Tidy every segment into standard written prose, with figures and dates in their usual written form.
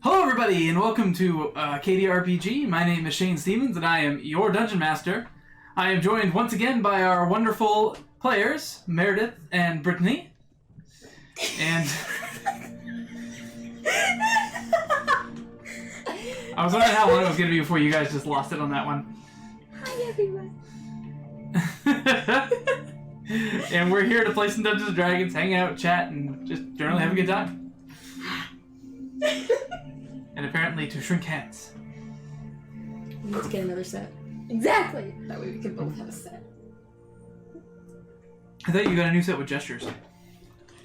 Hello everybody and welcome to KDRPG. My name is Shane Stevens and I am your Dungeon Master. I am joined once again by our wonderful players, Meredith and Brittany. And I was wondering how long it was going to be before you guys just lost it on that one. Hi everyone. And we're here to play some Dungeons & Dragons, hang out, chat, and just generally have a good time. And apparently to shrink hands. We need to get another set. Exactly. That way we can both have a set. I thought you got a new set with gestures.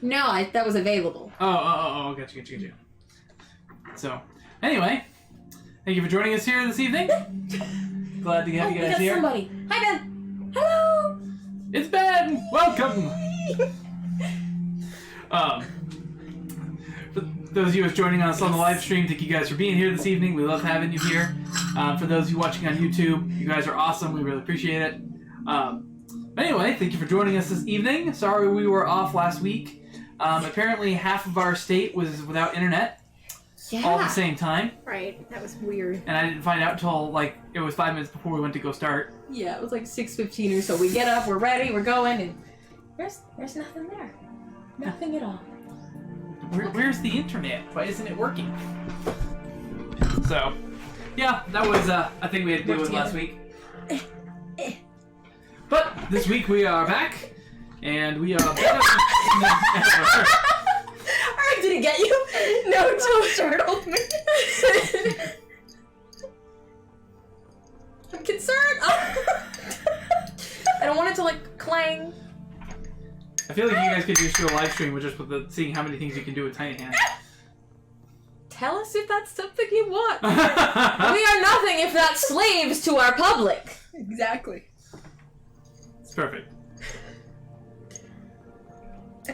No, that was available. Oh, gotcha. So, anyway, thank you for joining us here this evening. Glad to have you guys here. Somebody. Hi, Ben. Hello. It's Ben. Welcome. For those of you who's joining us on the live stream, thank you guys for being here this evening. We love having you here. For those of you watching on YouTube, you guys are awesome. We really appreciate it. Anyway, thank you for joining us this evening. Sorry we were off last week. Apparently half of our state was without internet all at the same time. Right, that was weird. And I didn't find out until, it was 5 minutes before we went to go start. Yeah, it was like 6:15 or so. We get up, we're ready, we're going, and there's nothing there. Nothing at all. Where's the internet? Why isn't it working? So, yeah, that was a thing we had to deal with last week. But this week we are back, and we are better than ever. I didn't get you. No, Joe startled me. I'm concerned. I don't want it to clang. I feel like you guys could just do a live stream with seeing how many things you can do with tiny hands. Tell us if that's something you want. We are nothing if not slaves to our public. Exactly. It's perfect.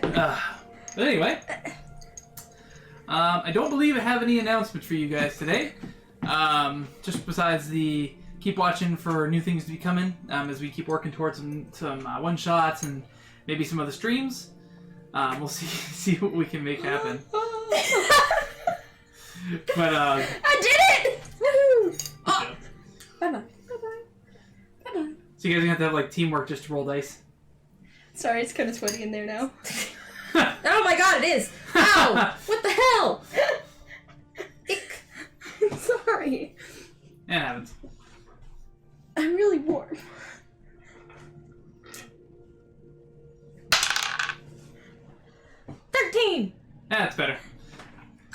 But anyway, I don't believe I have any announcements for you guys today. Just besides the keep watching for new things to be coming as we keep working towards some one-shots and maybe some other streams. We'll see what we can make happen. But I did it! Woohoo! Oh. Bye-bye. So you guys are gonna have to have teamwork just to roll dice. Sorry, it's kind of sweaty in there now. Oh my god, it is! Ow! What the hell? Ick. I'm sorry. It happens. I'm really warm. That's better.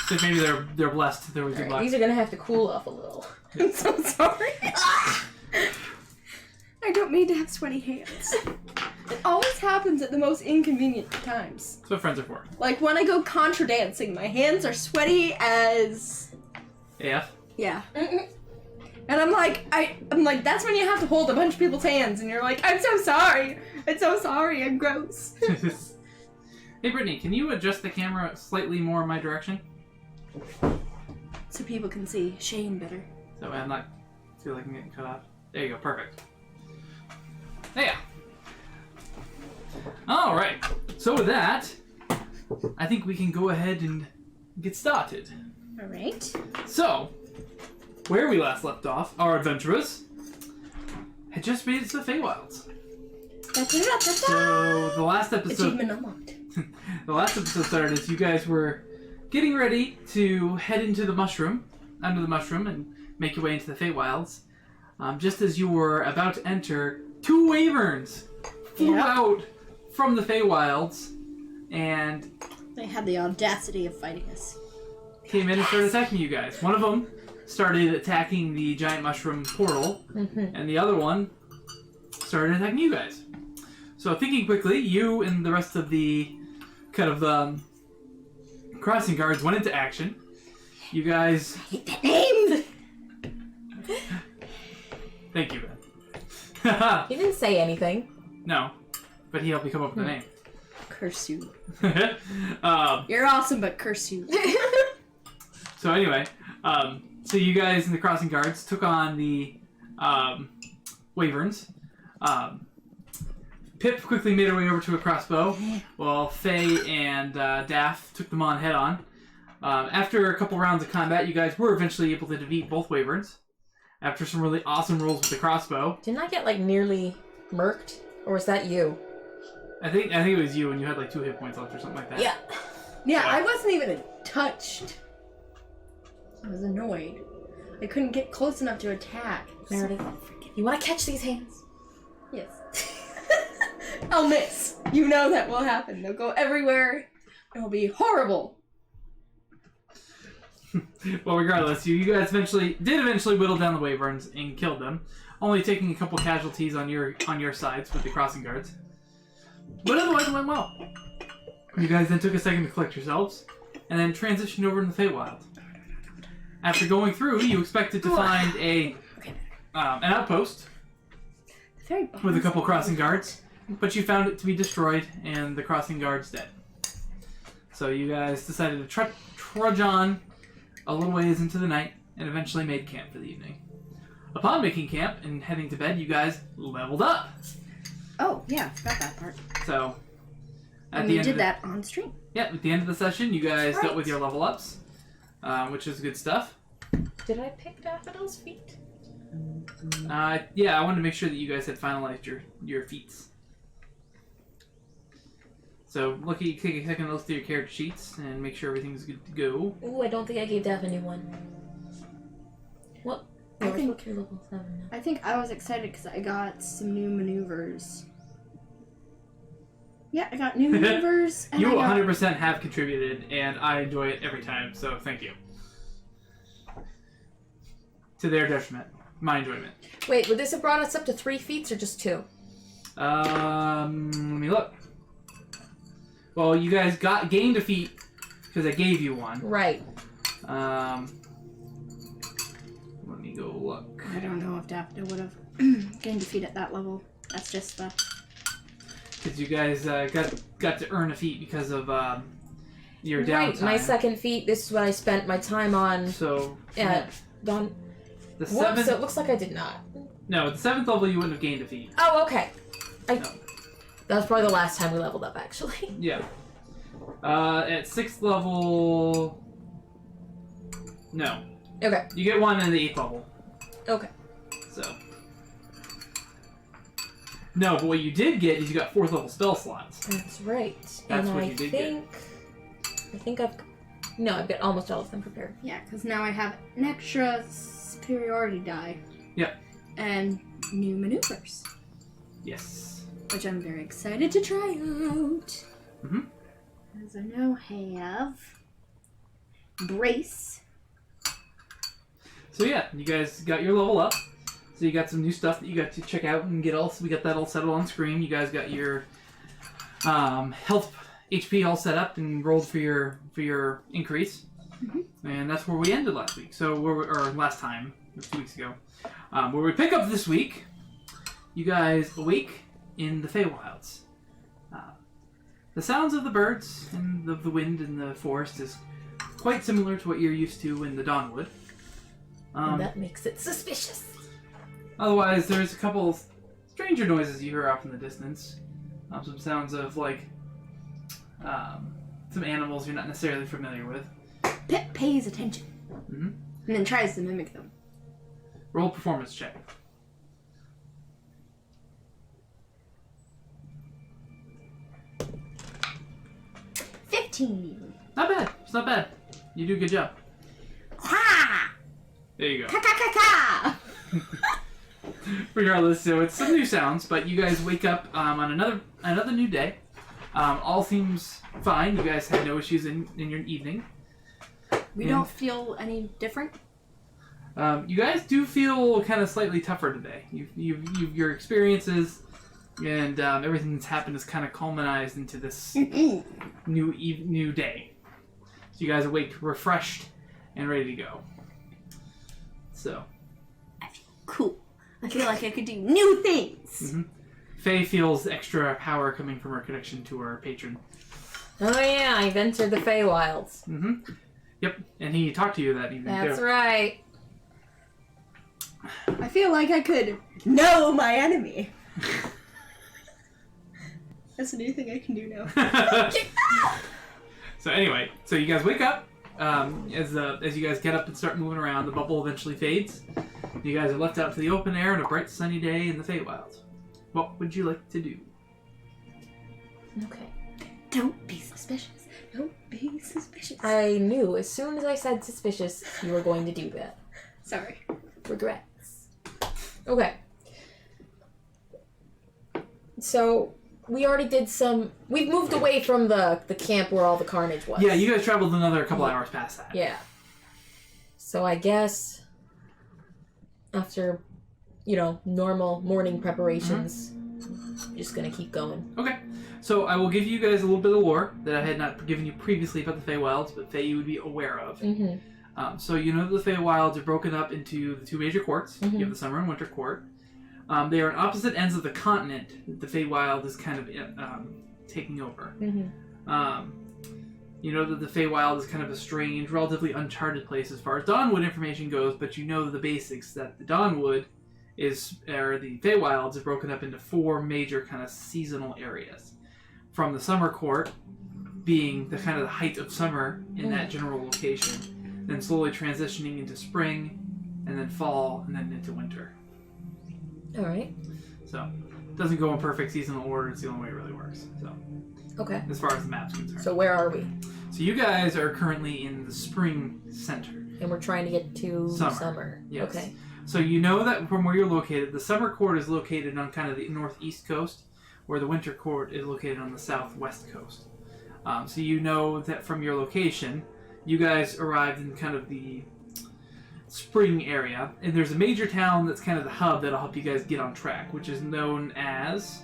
So maybe they're blessed. There was good luck. These are gonna have to cool off a little. I'm so sorry. I don't mean to have sweaty hands. It always happens at the most inconvenient times. That's what friends are for. Like when I go contra dancing, my hands are sweaty as... AF? Yeah. And I'm like, that's when you have to hold a bunch of people's hands, and you're like, I'm so sorry, I'm gross. Hey Brittany, can you adjust the camera slightly more in my direction? So people can see Shane better. That way I'm not feel like I'm getting cut off. There you go, perfect. Yeah. Alright, so with that, I think we can go ahead and get started. Alright. So, where we last left off, our adventurers had just made it to the Feywilds. So, the last episode... Achievement unlocked. The last episode started as you guys were getting ready to head into the mushroom, under the mushroom, and make your way into the Feywilds. Just as you were about to enter, 2 wyverns flew out from the Feywilds and They had the audacity of fighting us. came in and started attacking you guys. One of them started attacking the giant mushroom portal, and the other one started attacking you guys. So thinking quickly, you and the rest of the crossing guards went into action. You guys... Name! Thank you, Ben. He didn't say anything. No, but he helped me come up with the name. Curse you. Um, You're awesome, but curse you. So anyway, so you guys in the crossing guards took on the wyverns. Pip quickly made her way over to a crossbow, while Faye and Daff took them on head on. After a couple rounds of combat, you guys were eventually able to defeat both wyverns. After some really awesome rolls with the crossbow. Didn't I get, like, nearly murked? Or was that you? I think it was you, and you had like 2 hit points left or something like that. Yeah. Yeah, Yeah. I wasn't even touched. I was annoyed. I couldn't get close enough to attack. Meredith, you want to catch these hands? Yes. I'll miss. You know that will happen. They'll go everywhere. It'll be horrible. Well, regardless, you guys eventually whittle down the wyverns and killed them, only taking a couple casualties on your sides with the crossing guards. But otherwise, it went well. You guys then took a second to collect yourselves, and then transitioned over into the Feywild. After going through, you expected to find an outpost Very with a couple crossing guards, but you found it to be destroyed and the crossing guards dead. So you guys decided to trudge on a little ways into the night and eventually made camp for the evening. Upon making camp and heading to bed, you guys leveled up. Oh, yeah, forgot that part. So, And we did that on stream. Yeah, at the end of the session, you guys Right. dealt with your level ups, which is good stuff. Did I pick Daffodil's feet? Yeah, I wanted to make sure that you guys had finalized your feats. So, take a second look through your character sheets and make sure everything's good to go. Ooh, I don't think I gave Daphne one. What? I We're think- supposed to be level 7 now. I think I was excited because I got some new maneuvers. Yeah, I got new maneuvers. And You I got... 100% have contributed, and I enjoy it every time, so thank you. To their detriment. My enjoyment. Wait, would this have brought us up to 3 feats or just 2? Let me look. Well, you guys gained a feat because I gave you one. Right. Let me go look. I don't know if Daphne would have gained defeat at that level. That's just the... Because you guys got to earn a feat because of your downtime. Right, my second feat, this is what I spent my time on. So Don. the Whoops, seventh. so it looks like I did not. No, at the 7th level you wouldn't have gained a feat. Oh, okay. No. That was probably the last time we leveled up, actually. Yeah. At 6th level. No. Okay. You get one in the 8th level. Okay. So. No, but what you did get is you got 4th level spell slots. That's right. That's and what I you did think I've got all most all of them prepared. Yeah, because now I have an extra superiority die. Yep. And new maneuvers, Yes. which I'm very excited to try out. Mhm. As I now have brace. So yeah, you guys got your level up. So you got some new stuff that you got to check out and get all. We got that all settled on screen. You guys got your health HP all set up and rolled for your increase. And that's where we ended last week. So last time, 2 weeks ago. Where we pick up this week, you guys awake in the Feywilds. The sounds of the birds and of the wind in the forest is quite similar to what you're used to in the Dawnwood. And that makes it suspicious. Otherwise, there's a couple stranger noises you hear off in the distance. Some sounds of like some animals you're not necessarily familiar with. Pip pays attention. Mm-hmm. And then tries to mimic them. Roll a performance check. 15. Not bad. It's not bad. You do a good job. Ha! There you go. Ka ka ka ka! Regardless, so it's some new sounds, but you guys wake up on another new day. All seems fine. You guys had no issues in your evening. We And- don't feel any different. You guys do feel kind of slightly tougher today. Your experiences and everything that's happened has kind of culminated into this new day. So you guys awake refreshed and ready to go. So. I feel cool. I feel like I could do new things. Mm-hmm. Faye feels extra power coming from her connection to her patron. Oh yeah, I've entered the Feywilds. Mm-hmm. Yep, and he talked to you that evening That's too. right. I feel like I could know my enemy. That's a new thing I can do now. So anyway, so you guys wake up as you guys get up and start moving around, the bubble eventually fades. You guys are left out to the open air on a bright sunny day in the Feywild. What would you like to do? Okay. Don't be suspicious. Don't be suspicious. I knew as soon as I said suspicious, you were going to do that. Sorry. Regrets. Okay. So, we already did some... We've moved away from the camp where all the carnage was. Yeah, you guys traveled another couple hours past that. Yeah. So I guess after, normal morning preparations, just gonna keep going. Okay. So I will give you guys a little bit of lore that I had not given you previously about the Feywilds, but Fey you would be aware of. Mm-hmm. So you know that the Feywilds are broken up into the two major courts. Mm-hmm. You have the Summer and Winter Court. They are on opposite ends of the continent that the Feywild is kind of taking over. Mm-hmm. You know that the Feywild is kind of a strange, relatively uncharted place as far as Dawnwood information goes, but you know the basics that the Dawnwood the Feywilds are broken up into 4 major kind of seasonal areas. From the Summer Court being the kind of the height of summer in that general location, then slowly transitioning into spring, and then fall, and then into winter. All right. So, it doesn't go in perfect seasonal order. It's the only way it really works. So, Okay. as far as the map's concerned. So where are we? So you guys are currently in the spring center. And we're trying to get to Summer. Yes. Okay. So you know that from where you're located, the Summer Court is located on kind of the northeast coast, where the Winter Court is located on the southwest coast. So you know that from your location, you guys arrived in kind of the spring area, and there's a major town that's kind of the hub that'll help you guys get on track, which is known as...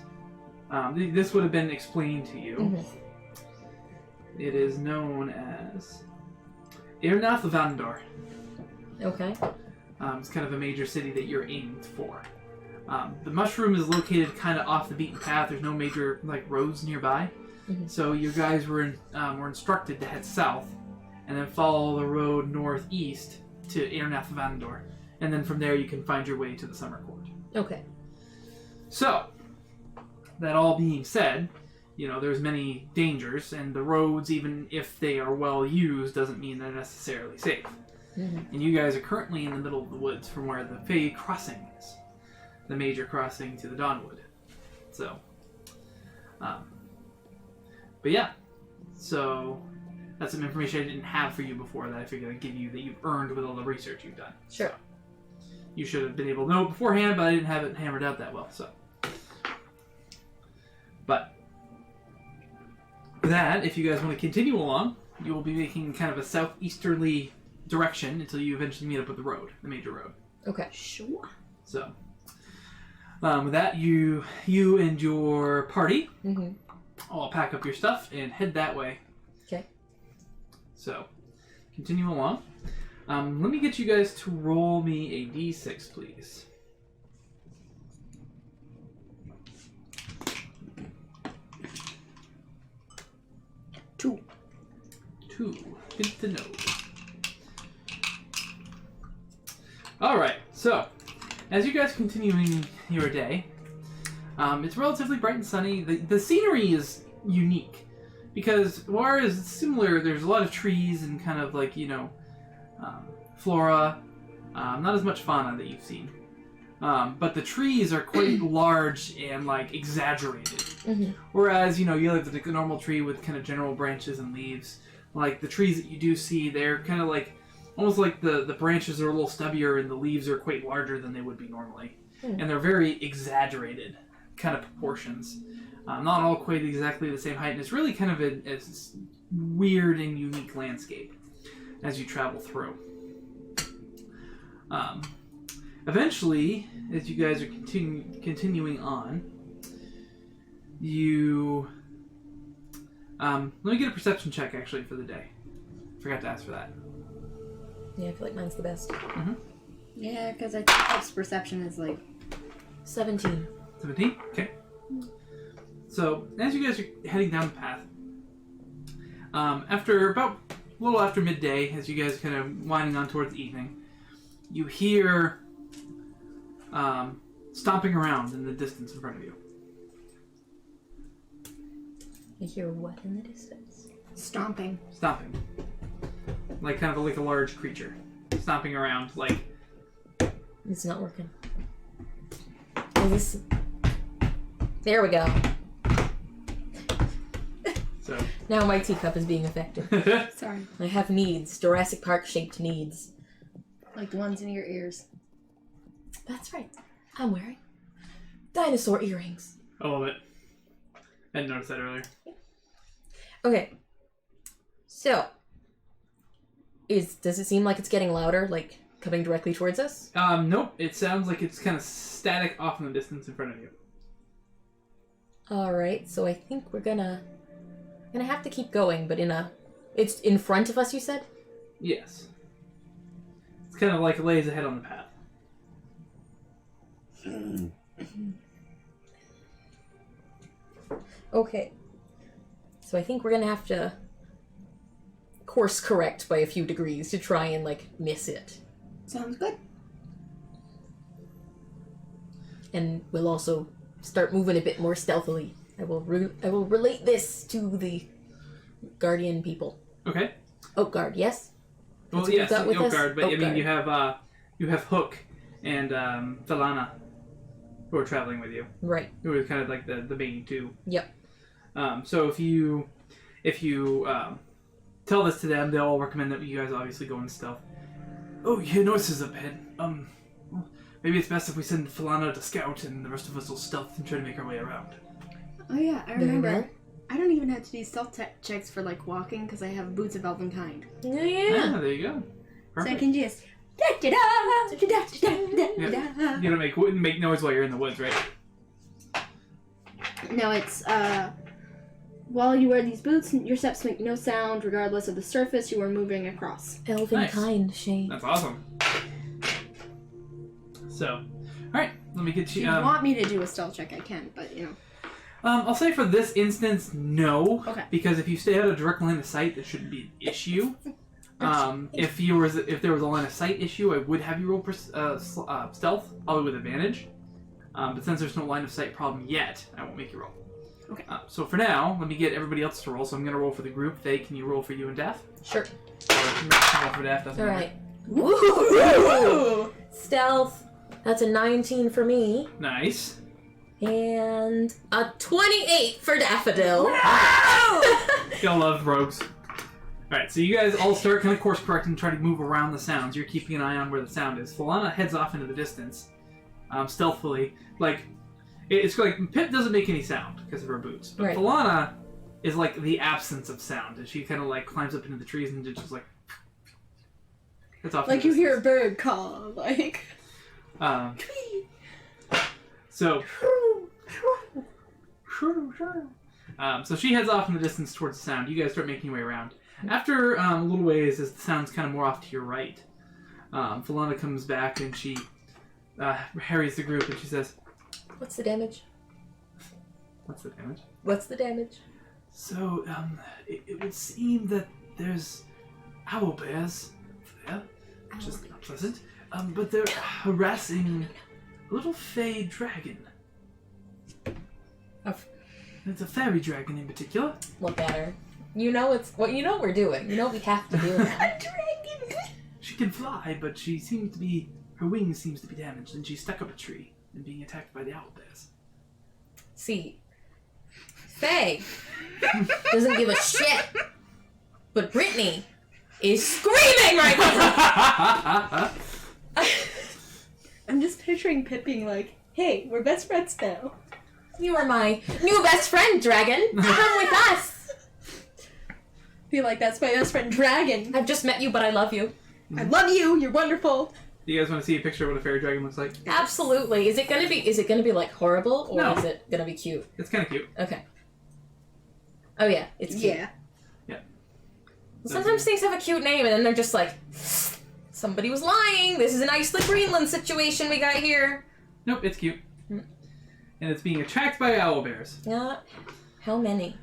this would have been explained to you. Mm-hmm. It is known as Irnath Vandor. Okay. It's kind of a major city that you're aimed for. The mushroom is located kind of off the beaten path. There's no major roads nearby, so you guys were instructed to head south, and then follow the road northeast to Irnath Vandor, and then from there you can find your way to the Summer Court. Okay. So, that all being said, there's many dangers, and the roads, even if they are well used, doesn't mean they're necessarily safe. Mm-hmm. And you guys are currently in the middle of the woods from where the Fey Crossing is, the major crossing to the Dawnwood. So, but yeah, so that's some information I didn't have for you before that I figured I'd give you that you've earned with all the research you've done. Sure. So, you should have been able to know it beforehand, but I didn't have it hammered out that well, so. But that, if you guys want to continue along, you will be making kind of a southeasterly direction until you eventually meet up with the road, the major road. Okay. Sure. So, with that, you and your party all pack up your stuff and head that way. Okay. So, continue along. Let me get you guys to roll me a d6, please. 2. 2. Good to know. Alright, so, as you guys continuing your day, it's relatively bright and sunny. The scenery is unique, because whereas it's similar, there's a lot of trees and kind of flora, not as much fauna that you've seen. But the trees are quite large and exaggerated. Mm-hmm. Whereas, you live in a normal tree with kind of general branches and leaves. The trees that you do see, they're kind of almost like the branches are a little stubbier and the leaves are quite larger than they would be normally. Mm. And they're very exaggerated kind of proportions. Not all quite exactly the same height, and it's really kind of a weird and unique landscape as you travel through. Eventually, as you guys are continuing on, you... let me get a perception check, actually, for the day. Forgot to ask for that. Yeah, I feel like mine's the best. Mm-hmm. Yeah, because I think Elf's perception is 17. 17? Okay. So, as you guys are heading down the path, after a little after midday, as you guys kind of winding on towards the evening, you hear stomping around in the distance in front of you. You hear what in the distance? stomping. Stomping. like kind of like a large creature, stomping around like. It's not working. There we go. So. Now my teacup is being affected. Sorry. I have needs. Jurassic Park shaped needs. Like the ones in your ears. That's right. I'm wearing dinosaur earrings. I love it. I didn't notice that earlier. Okay. So, does it seem like it's getting louder, like coming directly towards us? Nope. It sounds like it's kind of static off in the distance in front of you. All right. So I think we're gonna have to keep going, but it's in front of us. You said. Yes. It's kind of like it lays ahead on the path. Okay. So I think we're gonna have to course correct by a few degrees to try and like miss it. Sounds good. And we'll also start moving a bit more stealthily. I will relate this to the Guardian people. Okay. Oak Guard, yes? Well, That's what yes, we've got with Oak us? Guard, but Oak I mean Guard. you have Hook and Thalana who are traveling with you. Right. Who are kind of like the main two. Yep. So if you tell this to them, they'll all recommend that you guys obviously go in stealth. Oh, you hear noises up ahead. Maybe it's best if we send Falana to scout and the rest of us will stealth and try to make our way around. Oh yeah, I Very remember. well. I don't even have to do stealth checks for like walking because I have boots of elven kind. Yeah. Ah, there you go. So I Perfect. can just You don't make noise while you're in the woods, right? No, it's while you wear these boots, your steps make no sound regardless of the surface you are moving across. Elven Nice. kind, Shane. That's awesome. So, all right, let me get If you. you want me to do a stealth check, I can, but you know. I'll say for this instance, no. Okay. Because if you stay out of direct line of sight, there shouldn't be an issue. If there was a line of sight issue, I would have you roll stealth, probably with advantage. But since there's no line of sight problem yet, I won't make you roll. Okay. So for now, let me get everybody else to roll. So I'm going to roll for the group. Faye, can you roll for you and Daff? Sure. Or you can roll for Daff. Doesn't matter. Alright. Woo! Stealth. That's a 19 for me. Nice. And a 28 for Daffodil. Gotta love rogues. Alright, so you guys all start kind of course correcting and try to move around the sounds. You're keeping an eye on where the sound is. Falana heads off into the distance, stealthily. Like, it's like Pip doesn't make any sound because of her boots. But Right. Falana is like the absence of sound. And she kind of like climbs up into the trees and just like. It's off. Like you hear a bird call, like. So. So she heads off in the distance towards the sound. You guys start making your way around. After a little ways, as the sound's kind of more off to your right, Falana comes back and she harries the group and she says, What's the damage? "What's the damage?" What's the damage? So, it would seem that there's owl bears there, which is not pleasant. But they're harassing a little fey dragon. It's a fairy dragon in particular. Look at her. You know what we're doing. You know what we have to do now. Dragon! She can fly, but her wings seems to be damaged, and she's stuck up a tree and being attacked by the owl bears. See, Faye doesn't give a shit, but Brittany is screaming right now. I'm just picturing Pip being like, hey, we're best friends now. You are my new best friend, Dragon. Come with us. Be like, that's my best friend, Dragon. I've just met you, but I love you. I love you, you're wonderful. Do you guys want to see a picture of what a fairy dragon looks like? Absolutely. Is it gonna be like horrible, or No. is it gonna be cute? It's kind of cute. Okay. Oh yeah, it's cute. Yeah. Sometimes things have a cute name, and then they're just like, somebody was lying. This is an Iceland Greenland situation we got here. Nope, it's cute. Hmm. And it's being attacked by owl bears. How many?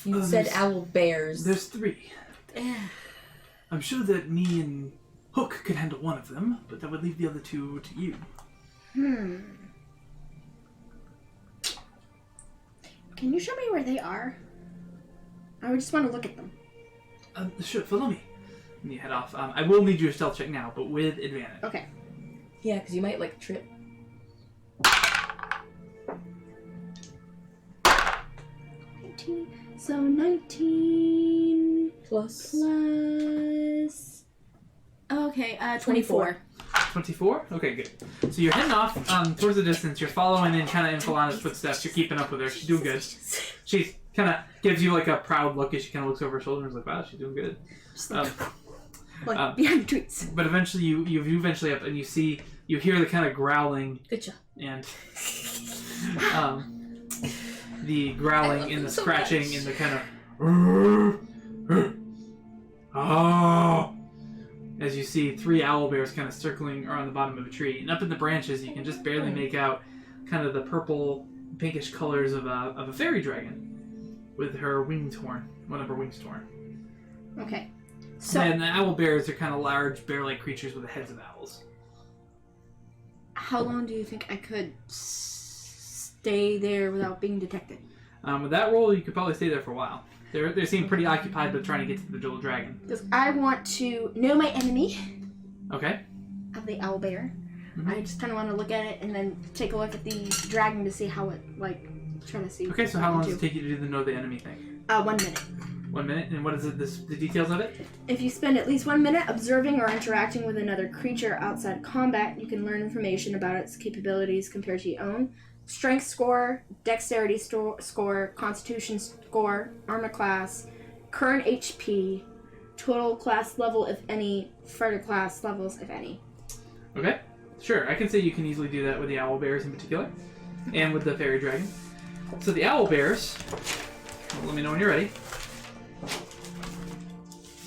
You Um, said owl bears. There's 3. I'm sure that me and Hook could handle one of them, but that would leave the other 2 to you. Can you show me where they are? I would just want to look at them. Sure, follow me. and you head off. I will need your stealth check now, but with advantage. Okay. Yeah, because you might like trip. 19. So 19 Plus. plus. Okay, 24. 24? Okay, good. So you're heading off towards the distance. You're following in kind of in Falana's footsteps. You're keeping up with her. She's doing good. She kind of gives you like a proud look as she kind of looks over her shoulder and is like, wow, she's doing good. Just like behind the trees. But eventually you eventually up and you hear the kind of growling Good job. and the growling and the so scratching much. and the kind of as you see 3 owl bears kind of circling around the bottom of a tree, and up in the branches you can just barely make out kind of the purple pinkish colors of a fairy dragon with her wings torn, one of her wings torn. Okay. So And the owl bears are kind of large bear-like creatures with the heads of owls. how long do you think I could stay there without being detected? With that roll, you could probably stay there for a while. They seem pretty occupied with trying to get to the jewel dragon. Because I want to know my enemy Okay. of the owl bear. Mhm. I just kind of want to look at it and then take a look at the dragon to see how it, like, trying to see. Okay, so what how it long can does it take you to do the know the enemy thing? 1 minute. 1 minute, and what is it? The details of it? If you spend at least 1 minute observing or interacting with another creature outside combat, you can learn information about its capabilities compared to your own. Strength score, dexterity score, constitution score, armor class, current HP, total class level if any, further class levels if any. Okay, sure. I can say you can easily do that with the owl bears in particular, and with the fairy dragon. So the owl bears. Well, let me know when you're ready.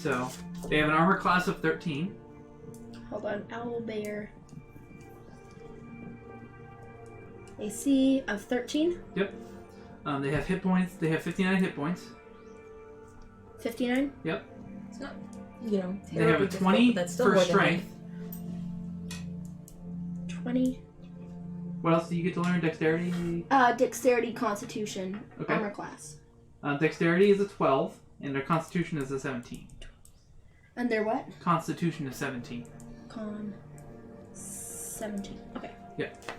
So they have an armor class of 13. Hold on, owl bear. AC of 13, Yep. They have hit points. They have 59 hit points. 59. Yep. It's not, you know, They have a terribly 20 difficult, but that's still for more than strength. 20. What else do you get to learn? Dexterity. Dexterity, constitution, Okay. armor class. Dexterity is a 12, and their Constitution is a 17. And they're what? Constitution is 17. Con 17. Okay. Yep.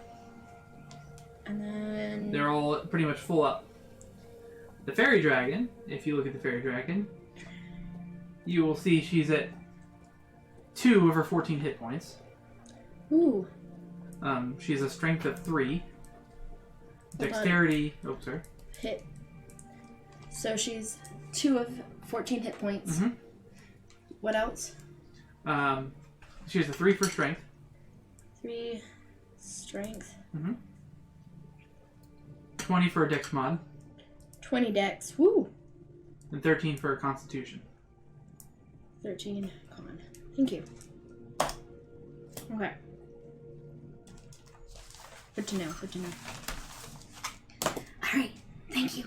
And then They're all pretty much full up. The fairy dragon, if you look at the fairy dragon, you will see she's at 2 of her 14 hit points. ooh, She has a strength of 3. Hold on. Dexterity. Oh, sorry. hit. So she's 2 of 14 hit points. Mhm. What else? She has a 3 for strength. 3 strength. 20 for a dex mod. 20 dex. Woo. And 13 for a constitution. 13 con. Thank you. Okay. Good to know. Good to know. All right. Thank you.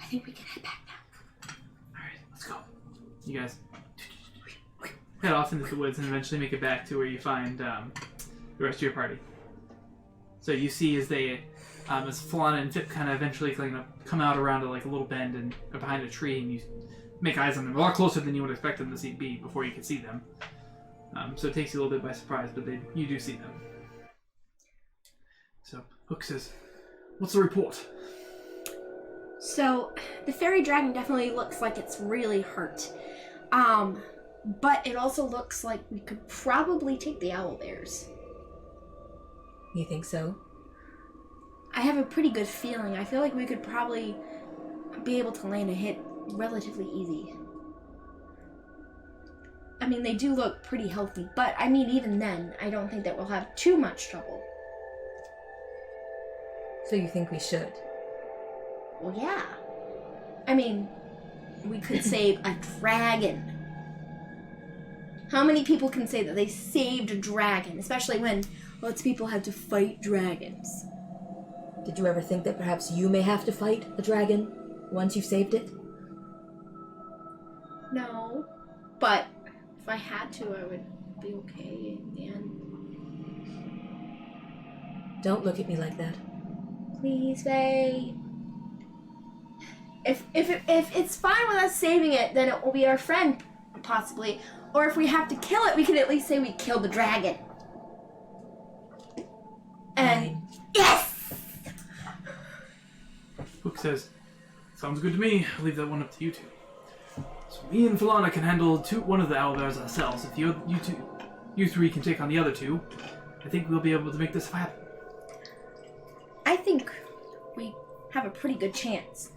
I think we can head back now. Alright, let's go. You guys head off into the woods and eventually make it back to where you find the rest of your party. So you see as they, as Falana and Fip kind of eventually come out around a little bend and behind a tree, and you make eyes on them a lot closer than you would expect them to be before you can see them. So it takes you a little bit by surprise, but you do see them. So Hook says, "What's the report?" So, the fairy dragon definitely looks like it's really hurt. But it also looks like we could probably take the owl bears. You think so? I have a pretty good feeling. I feel like we could probably be able to land a hit relatively easy. I mean, they do look pretty healthy, but I mean, even then, I don't think that we'll have too much trouble. So you think we should? Well, yeah. I mean, we could save a dragon. How many people can say that they saved a dragon, especially when lots of people had to fight dragons? Did you ever think that perhaps you may have to fight a dragon once you've saved it? No. But if I had to, I would be okay in the end. Don't look at me like that. Please, Faye. If it's fine with us saving it, then it will be our friend, possibly. Or if we have to kill it, we could at least say we killed the dragon. And yes! Hook says, sounds good to me. I'll leave that one up to you two. So me and Falana can handle one of the owlbears ourselves. If you three can take on the other two, I think we'll be able to make this happen. I think we have a pretty good chance.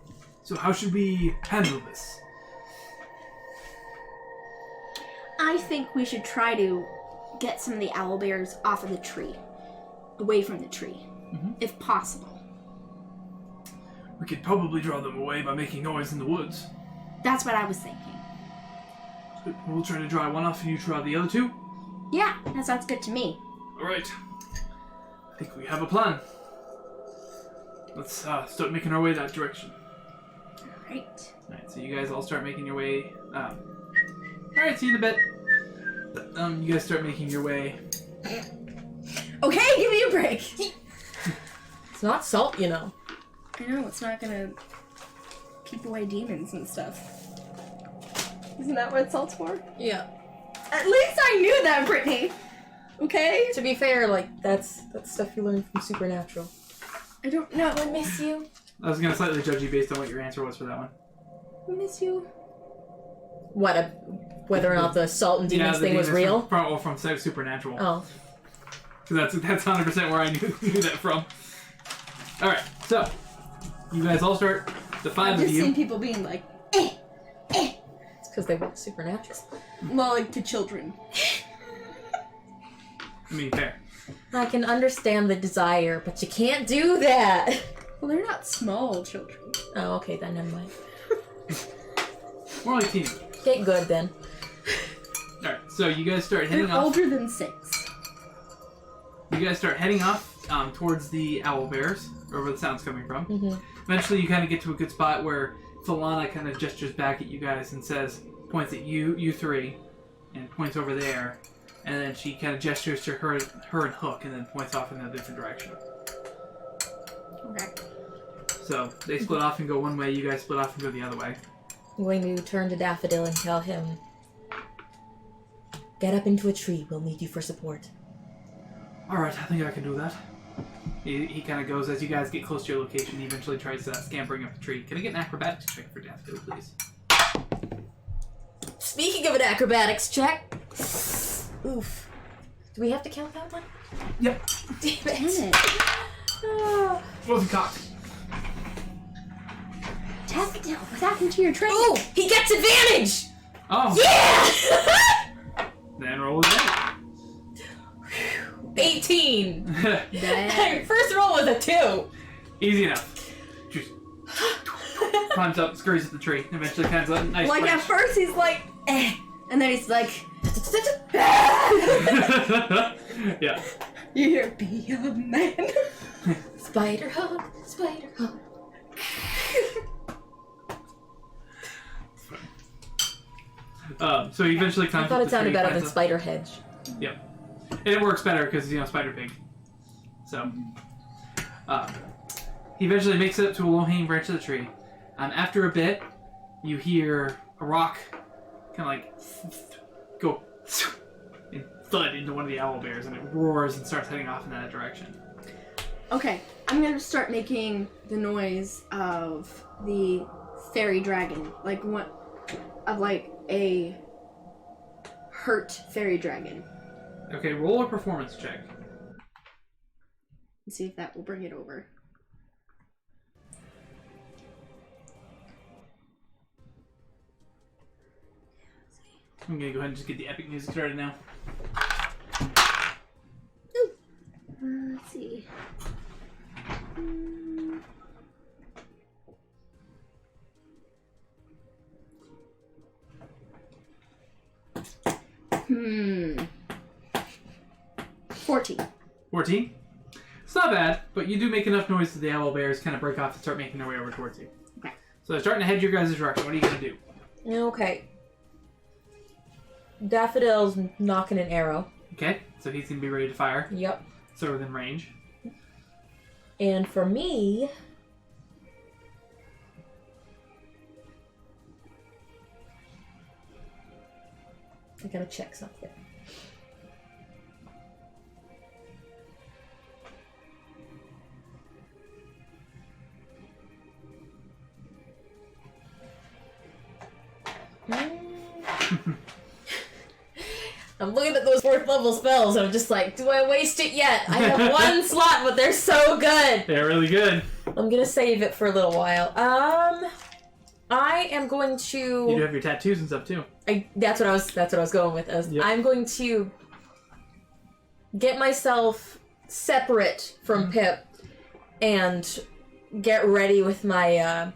So how should we handle this? I think we should try to get some of the owlbears off of the tree. Away from the tree. If possible. We could probably draw them away by making noise in the woods. That's what I was thinking. We'll try to draw one off and you draw the other two? Yeah, that sounds good to me. Alright. I think we have a plan. Let's start making our way that direction. Alright. Alright, so you guys all start making your way. Alright, see you in a bit. You guys start making your way. Okay, give me a break. It's not salt, you know. I know, it's not gonna keep away demons and stuff. Isn't that what salt's for? Yeah. At least I knew that, Brittany! Okay? To be fair, like, that's stuff you learn from Supernatural. I don't know. I miss you. I was gonna slightly judge you based on what your answer was for that one. I miss you. Whether or not the salt and demons thing was real? From Supernatural. Oh. Because that's 100% where I knew that from. Alright, so you guys all start, the five I've of just you. seen people being like, It's because they weren't supernatural. well, like to children. I mean, fair. I can understand the desire, but you can't do that. Well, they're not small children. Oh, okay, then never mind. More like teenagers. Get good then. Alright, so you guys start heading They're off. older than 6. You guys start heading off towards the owlbears, or where the sound's coming from. Mm-hmm. Eventually, you kind of get to a good spot where Falana kind of gestures back at you guys and says, points at you three, and points over there, and then she kind of gestures to her and Hook, and then points off in a different direction. Okay. So they split off and go one way. You guys split off and go the other way. I'm going to turn to Daffodil and tell him, get up into a tree. We'll need you for support. Alright, I think I can do that. He kind of goes, as you guys get close to your location, he eventually tries scampering up the tree. Can I get an acrobatics check for Daffodil, please? Speaking of an acrobatics check. Oof. Do we have to count that one? Yep. Damn Damn it. it. Ah. Wasn't cocked. Daffodil, what happened to your train? Ooh, he gets advantage! Oh! Yeah! Then roll it in. 18. That- First roll was a 2. Easy enough. Just climbs up, scurries at the tree, and eventually kind of a nice like at branch. first he's like, and then he's like, Yeah. you hear, be a man. Spider hug, spider hug. So he eventually I climbs thought up it the tree, sounded better climbs than up- spider hedge. Yep. And it works better because, Spider Pig. So, he eventually makes it up to a low-hanging branch of the tree. After a bit, you hear a rock kind of like go and thud into one of the owlbears, and it roars and starts heading off in that direction. Okay, I'm gonna start making the noise of the fairy dragon, like a hurt fairy dragon. Okay, roll a performance check. And see if that will bring it over. I'm gonna go ahead and just get the epic music started now. Let's see. Hmm. 14. 14? It's not bad, but you do make enough noise that the owlbears kind of break off and start making their way over towards you. Okay. So they're starting to head your guys' direction. What are you gonna do? Okay. Daffodil's knocking an arrow. Okay, so he's gonna be ready to fire. Yep. So within range. And for me... I gotta check something. I'm looking at those 4th level spells and I'm just like, do I waste it yet? I have one slot, but they're so good. They're really good. I'm gonna save it for a little while. I am going to. You do have your tattoos and stuff too. That's what I was going with. Yep. I'm going to get myself separate from Pip and get ready with my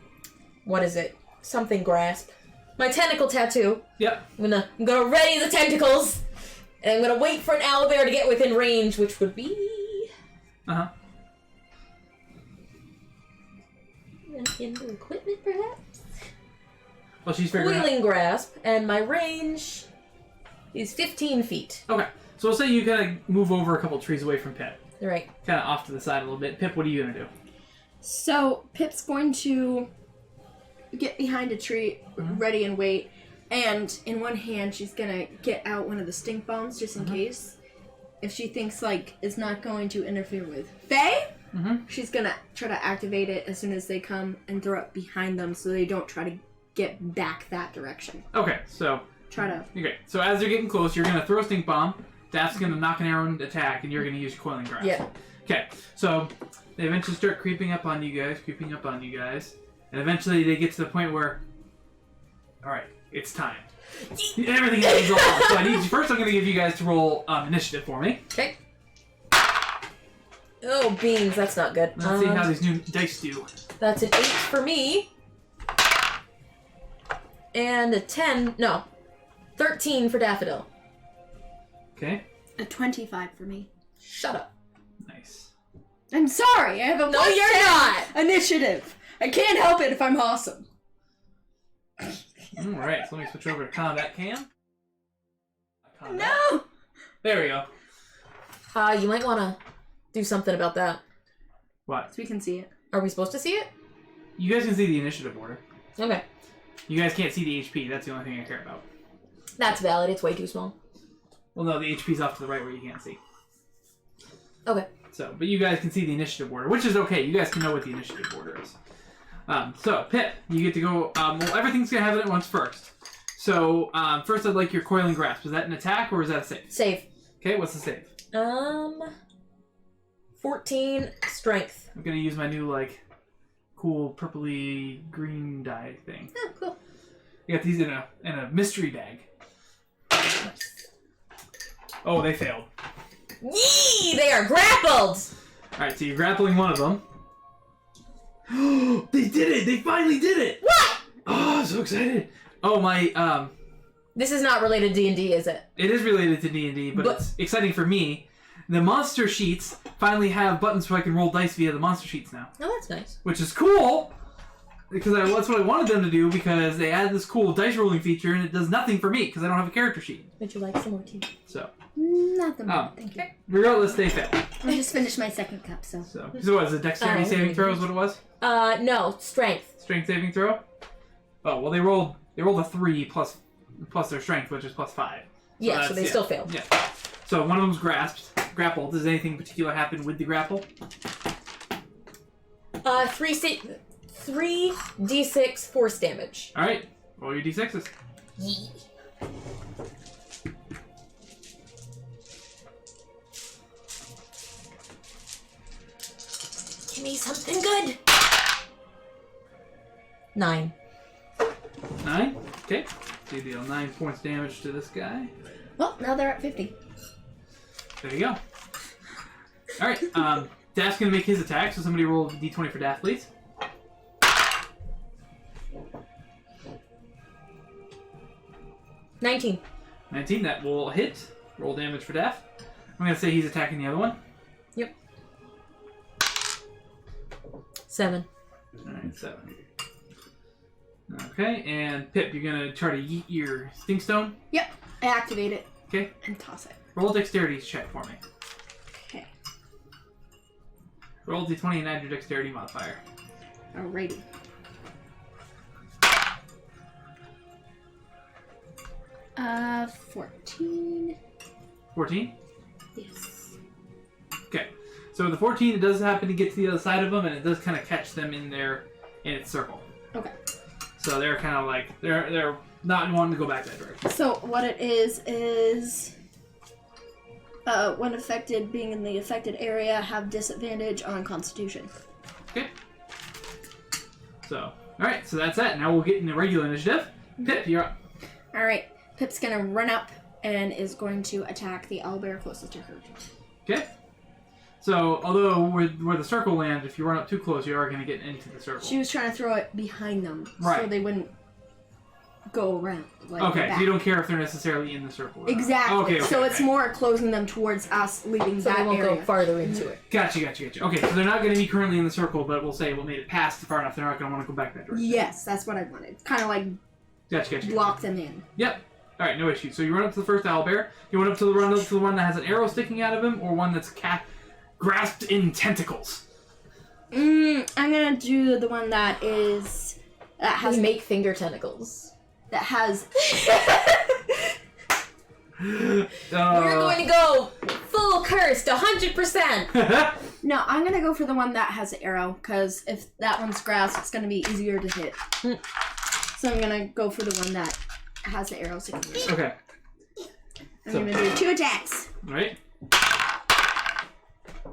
what is it? Something grasp. My tentacle tattoo. Yep. I'm gonna ready the tentacles, and I'm gonna wait for an owlbear to get within range, which would be in the equipment, perhaps. Well, she's figuring out. Coiling grasp, and my range is 15 feet. Okay, so we'll say you kind of move over a couple trees away from Pip, Right. kind of off to the side a little bit. Pip, what are you gonna do? So Pip's going to get behind a tree, ready and wait, and in one hand she's gonna get out one of the stink bombs just in case. If she thinks like it's not going to interfere with Faye, she's gonna try to activate it as soon as they come and throw it behind them so they don't try to get back that direction. Okay, so Try to. okay, so as they're getting close, you're gonna throw a stink bomb. Daph's gonna knock an arrow and attack, and you're gonna use your coiling grasp. Yeah. Okay, so they eventually start creeping up on you guys, and eventually they get to the point where, all right, it's time. Everything happens all at once. So I need you, first I'm going to give you guys to roll initiative for me. Okay. Oh, beans, that's not good. Let's see how these new dice do. That's an 8 for me. And a 13 for Daffodil. Okay. A 25 for me. Shut up. Nice. I'm sorry, I have a No, you're not! initiative. I can't help it if I'm awesome. All right, so let me switch over to combat cam. No! There we go. You might want to do something about that. What? So we can see it. Are we supposed to see it? You guys can see the initiative order. Okay. You guys can't see the HP. That's the only thing I care about. That's valid. It's way too small. Well, no, the HP's off to the right where you can't see. Okay. So, but you guys can see the initiative order, which is okay. You guys can know what the initiative order is. So, Pip, you get to go. Well, everything's gonna happen at once first. So, first, I'd like your coiling grasp. Is that an attack or is that a save? Save. Okay, what's the save? 14 strength. I'm gonna use my new cool purpley green dye thing. Oh, cool. I got these in a mystery bag. Oh, they failed. Yee! They are grappled! Alright, so you're grappling one of them. They did it! They finally did it! What? Oh, I'm so excited! Oh, my, This is not related to D&D, is it? It is related to D&D, but it's exciting for me. The monster sheets finally have buttons so I can roll dice via the monster sheets now. Oh, that's nice. Which is cool! Because that's what I wanted them to do, because they added this cool dice rolling feature, and it does nothing for me, because I don't have a character sheet. Would you like some more tea? So, Nothing. Thank you. regardless, they failed. I just finished my second cup, so. So what was it? Dexterity saving throw is what it was? No, strength. Strength saving throw? Oh, well, they rolled a 3 plus their strength, which is plus 5. Yeah, so they still failed. Yeah. So one of them's grappled. Does anything particular happen with the grapple? 3d6 force damage. All right, roll your d6s. Give me something good. 9. 9. Okay. So you deal 9 points damage to this guy. Well, now they're at 50. There you go. All right. Daph's gonna make his attack. So somebody roll a d20 for Daph, please. 19. 19. That will hit. Roll damage for Daph. I'm gonna say he's attacking the other one. Yep. 7. All right, 7. Okay, and Pip, you're gonna try to yeet your stink stone. Yep. I activate it. Okay. And toss it. Roll a dexterity check for me. Okay. Roll d20 and add your dexterity modifier. Alrighty. 14. 14? Yes. Okay. So with the 14, it does happen to get to the other side of them, and it does kind of catch them in its circle. Okay. So they're kind of like, they're not wanting to go back that direction. So what it is when affected, being in the affected area, have disadvantage on Constitution. Okay. So, alright, so that's that. Now we'll get into regular initiative. Pip, you're up. Alright, Pip's gonna run up and is going to attack the owlbear closest to her. Okay. So, although where the circle lands, if you run up too close, you are going to get into the circle. She was trying to throw it behind them, Right. so they wouldn't go around. Like Okay, back. so you don't care if they're necessarily in the circle. Or not. Exactly. Okay, So it's okay. more closing them towards us, leaving So that they won't area. go farther into it. Gotcha. Okay, so they're not going to be currently in the circle, but we'll say we'll made it past far enough. They're not going to want to go back that direction. Yes, that's what I wanted. Kind of like Gotcha. block them in. Yep. All right, no issue. So you run up to the first owlbear. You run up to the one that has an arrow sticking out of him, or one that's grasped in tentacles. I'm gonna do the one that has make finger tentacles. that has. We're going to go full cursed, 100%. No, I'm gonna go for the one that has the arrow, because if that one's grass, it's gonna be easier to hit. So I'm gonna go for the one that has the arrow sticking out. Okay. I'm gonna do 2 attacks. All right.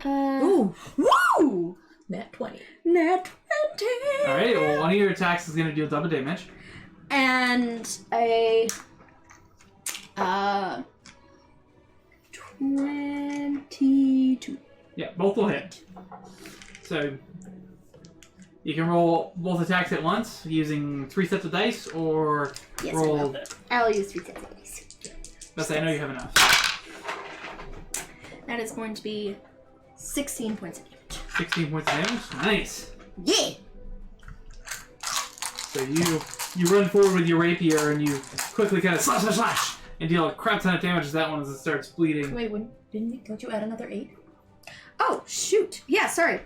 Ooh, Woo! nat 20. Nat 20! All right. Well, one of your attacks is going to deal double damage. And a 22. Yeah, both will hit. So you can roll both attacks at once using 3 sets of dice, or Yes, roll. I will. I'll use 3 sets of dice. That's I know you have enough. That is going to be 16 points of damage. 16 points of damage. Nice. Yeah! So you run forward with your rapier and you quickly kind of slash and deal a crap ton of damage as that one as it starts bleeding. Wait, don't you add another 8? Oh, shoot! Yeah, sorry.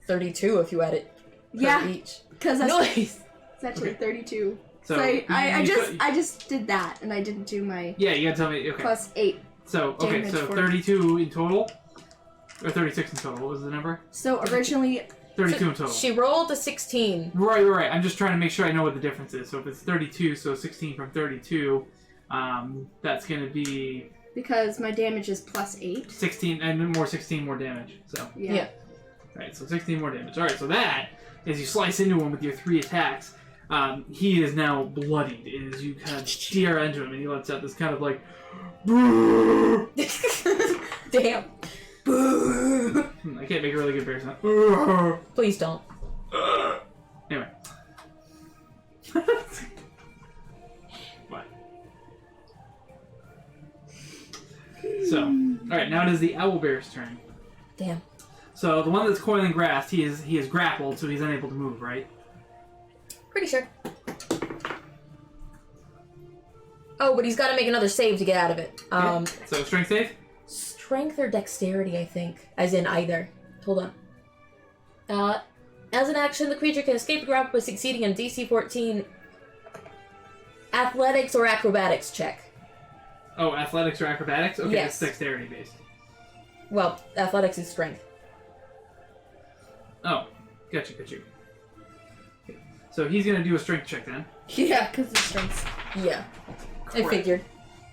32 if you add it per Yeah, each. because that's Nice. it's actually 32. So I you- just did that, and I didn't do my yeah, you gotta tell me. Okay. plus 8. So okay, damage so for- 32 in total, or 36 in total. What was the number? So originally, 32 in total. She rolled a 16. Right. I'm just trying to make sure I know what the difference is. So if it's 32, so 16 from 32, that's gonna be because my damage is plus 8. 16 and more 16 more damage. So Yeah. right, so 16 more damage. All right, so that as you slice into him with your 3 attacks, he is now bloodied as you kind of steer into him, and he lets out this kind of like. Damn. I can't make a really good bear sound. Please don't. Anyway. What? So, alright, now it is the owlbear's turn. Damn. So the one that's coiling grass, he is grappled, so he's unable to move, right? Pretty sure. Oh, but he's got to make another save to get out of it. So strength save? Strength or dexterity, I think. As in either. Hold on. As an action, the creature can escape the grapple by succeeding in DC 14 athletics or acrobatics check. Oh, athletics or acrobatics? Okay, Yes. it's dexterity based. Well, athletics is strength. Oh, gotcha. Okay. So he's gonna do a strength check then. Yeah, because the strengths. Yeah. I Crap. figured.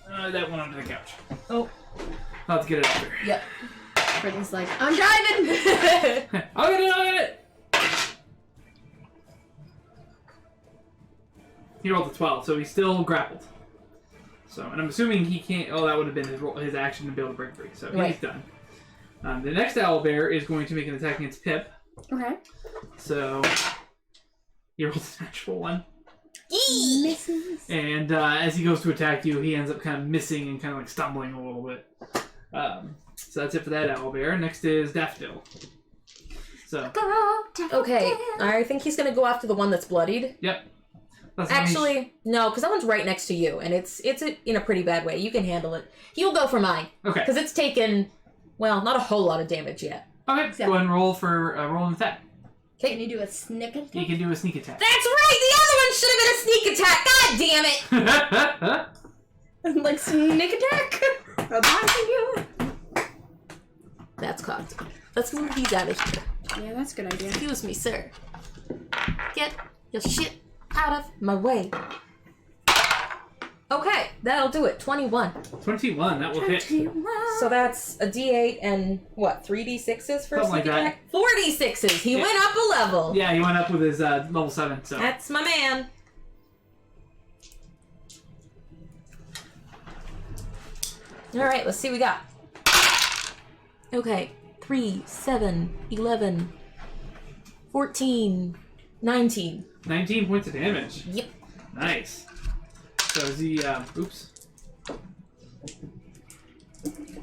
That went under the couch. Oh. I'll have to get it up there. Yep. Brittany's like, I'm driving! I'll get it! He rolled a 12, so he's still grappled. So, and I'm assuming he can't. Oh, that would have been his action to be able to break free. So Right. he's done. The next owlbear is going to make an attack against Pip. Okay. So he rolls a natural 1. Misses. And as he goes to attack you, he ends up kind of missing and kind of like stumbling a little bit. So that's it for that owlbear. Next is Daffodil. So, Okay, I think he's gonna go after the one that's bloodied. yep. That's the one Actually, no, because that one's right next to you, and it's in a pretty bad way. You can handle it. He'll go for mine, Okay. because it's taken, well, not a whole lot of damage yet. Okay, go ahead and roll for roll an attack. Can you do a sneak attack? He can do a sneak attack. That's right! The other one should have been a sneak attack! God damn it! Like sneak attack? That's cocked. Let's move these out of here. Yeah, that's a good idea. Excuse me, sir. Get your shit out of my way. Okay, that'll do it. 21. 21, that will hit. So that's a D8 and what? 3D6s for Something like sneak that. attack? 4D6s. He Yeah. went up a level. Yeah, he went up with his level 7, so. That's my man. Alright, let's see what we got. Okay, 3, 7, 11, 14, 19. 19 points of damage. Yep. Nice. So is he, oops.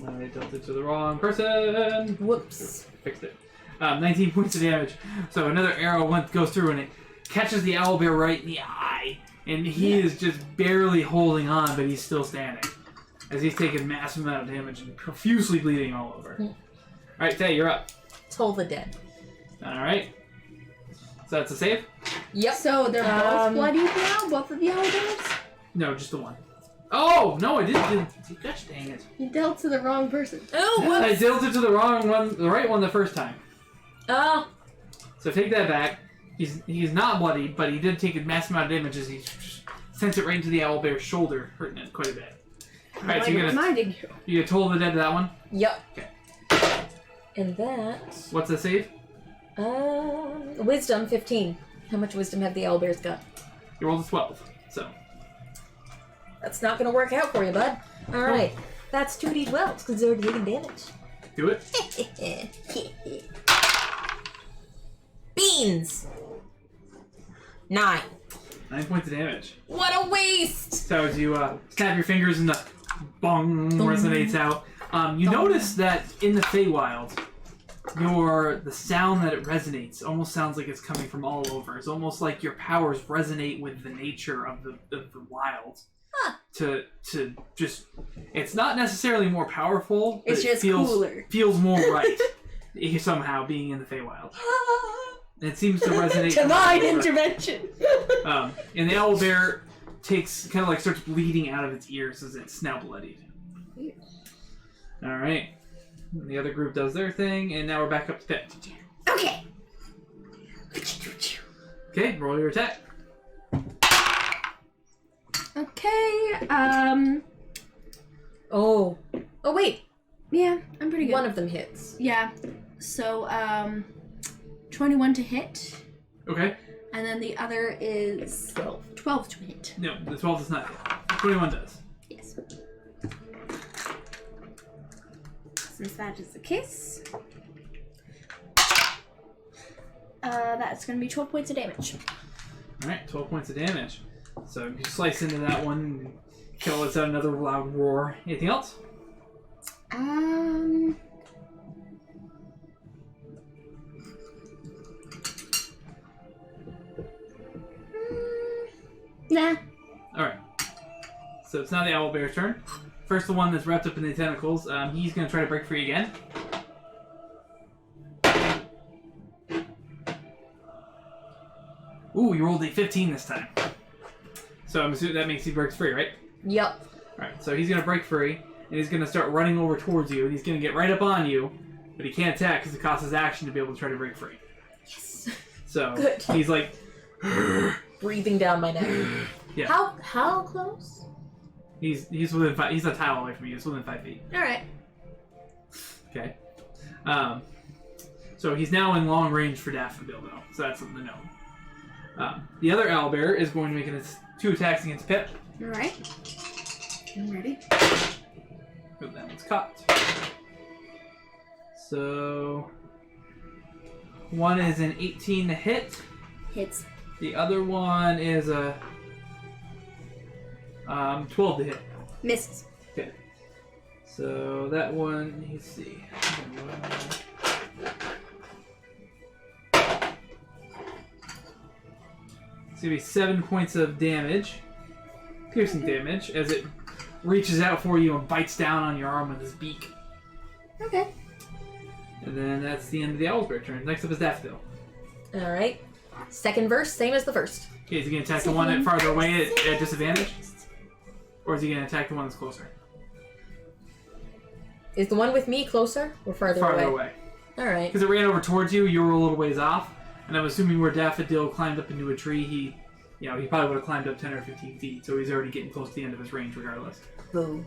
I dealt it to the wrong person. Whoops. Fixed it. 19 points of damage. So another arrow goes through and it catches the owlbear right in the eye. And he is just barely holding on, but he's still standing. As he's taking a massive amount of damage and profusely bleeding all over. Alright, Tay, you're up. Toll the dead. Alright. So that's a save? Yep. So they're both bloodied now? Both of the owlbears? No, just the one. Oh, no, I didn't. Gosh dang it. You dealt to the wrong person. Oh, I whoops. dealt it to the wrong one, the right one the first time. Oh. So take that back. He's not bloody, but he did take a massive amount of damage as he sent it right into the owlbear's shoulder, hurting it quite a bit. Alright, so I'm you're gonna reminding you. you toll the dead to that one? Yep. Okay. And that... What's the save? Wisdom 15. How much wisdom have the owlbears got? You rolled a 12, so. That's not gonna work out for you, bud. Alright. That's 2d12, because they're taking damage. Do it. Beans! 9. 9 points of damage. What a waste! So as you snap your fingers and the bong resonates out, you notice that in the Feywild, the sound that it resonates almost sounds like it's coming from all over. It's almost like your powers resonate with the nature of the wild. Huh. To just, it's not necessarily more powerful. But It's just cooler. Feels more right somehow being in the Feywild. It seems to resonate. Divine all over. intervention. And the owlbear starts bleeding out of its ears as it's now bloodied. All right. The other group does their thing, and now we're back up to Pip. Okay. Okay, roll your attack. Okay, Oh. Oh, wait. yeah, I'm pretty good. One of them hits. Yeah, so, 21 to hit, Okay. and then the other is 12 to hit. No, the 12 does not hit. 21 does. Yes. Since that is the case, that's going to be 12 points of damage. All right, 12 points of damage. So you slice into that one and kill it out another loud roar. Anything else? Nah. Alright. So it's now the owlbear's turn. First, the one that's wrapped up in the tentacles. He's going to try to break free again. Ooh, you rolled a 15 this time. So I'm assuming that makes he breaks free, right? Yep. Alright, so he's going to break free, and he's going to start running over towards you, and he's going to get right up on you, but he can't attack because it costs his action to be able to try to break free. Yes. So Good. he's like... Breathing down my neck. Yeah. How close? He's within 5... He's a tile away from you. He's within 5 feet. Alright. Okay. So he's now in long range for Daffodil, though. So that's something to know. The other owlbear is going to make its 2 attacks against Pip. Alright. I'm ready. But that one's caught. So... one is an 18 to hit. Hits. The other one is a 12 to hit. Misses. Okay. So that one, let's see. It's gonna be 7 points of damage, piercing damage, as it reaches out for you and bites down on your arm with its beak. Okay. And then that's the end of the owlbear turn. Next up is Daffodil. All right. Second verse, same as the first. Okay, is he going to attack the one farther away at disadvantage? Or is he going to attack the one that's closer? Is the one with me closer or farther away. All right. Because it ran over towards you, you were a little ways off, and I'm assuming where Daffodil climbed up into a tree, he probably would have climbed up 10 or 15 feet, so he's already getting close to the end of his range regardless. Boo.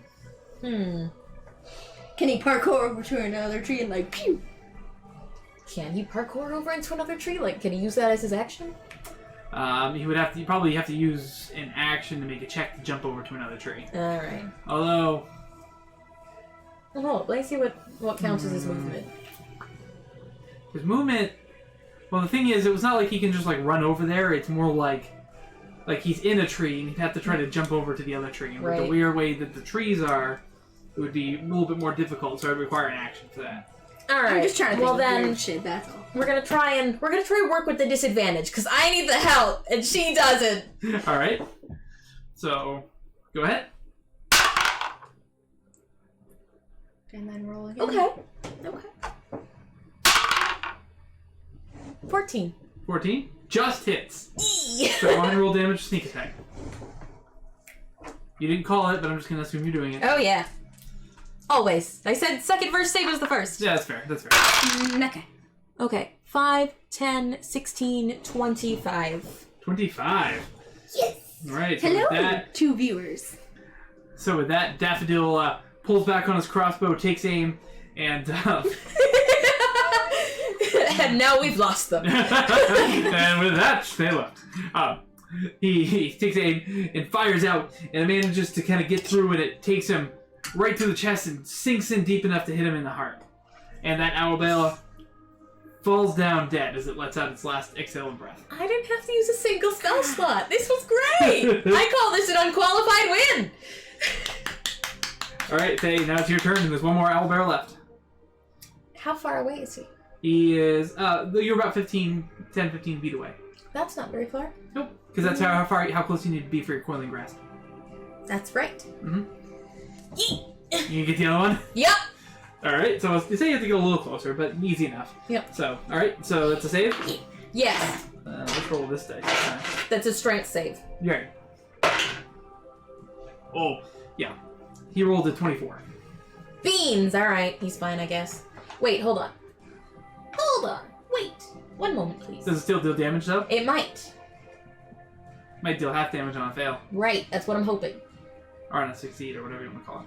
Can Can he parkour over to another tree and like pew? he parkour over into another tree? Like, can he use that as his action? He'd probably have to use an action to make a check to jump over to another tree. All right. Although... Oh, let me see what counts as his movement. His movement... Well, the thing is, it was not like he can just, like, run over there. It's more like he's in a tree, and he'd have to try to jump over to the other tree. And with the weird way that the trees are, it would be a little bit more difficult, so I'd require an action for that. All right. I'm just trying to think of then weird shit, that's all. we're gonna try and work with the disadvantage because I need the help and she doesn't. All right. So, go ahead. And then roll again. Okay. 14. 14. Just hits. Eee. So go ahead and roll damage sneak attack. You didn't call it, but I'm just going to assume you're doing it. Oh, yeah. Always. I said second verse, same as the first. Yeah, that's fair. That's fair. Okay. Okay. 5, 10, 16, 25. 25. Yes! Alright, so Hello, with that... 2 viewers. So with that, Daffodil pulls back on his crossbow, takes aim, and... And now we've lost them. and with that, they left. He takes aim and fires out, and manages to kind of get through, and it takes him right through the chest and sinks in deep enough to hit him in the heart. And that Owlbella falls down dead as it lets out its last exhale of breath. I didn't have to use a single spell slot. This was great. I call this an unqualified win. Alright, Faye, now it's your turn, and there's one more Owlbear left. How far away is he? He is, you're about 10, 15 feet away. That's not very far. Nope, because that's how close you need to be for your coiling grasp. That's right. Mm-hmm. Yeet. You can get the other one? Yep. Alright, so you say you have to get a little closer, but easy enough. Yep. So, alright, so that's a save? Yes. Let's roll this dice this time. That's a strength save. Yeah. Oh, yeah. He rolled a 24. Beans. All right. He's fine, I guess. Wait, hold on. Hold on. Wait. One moment, please. Does it still deal damage, though? It might. Might deal half damage on a fail. Right. That's what I'm hoping. Or on a succeed, or whatever you want to call it.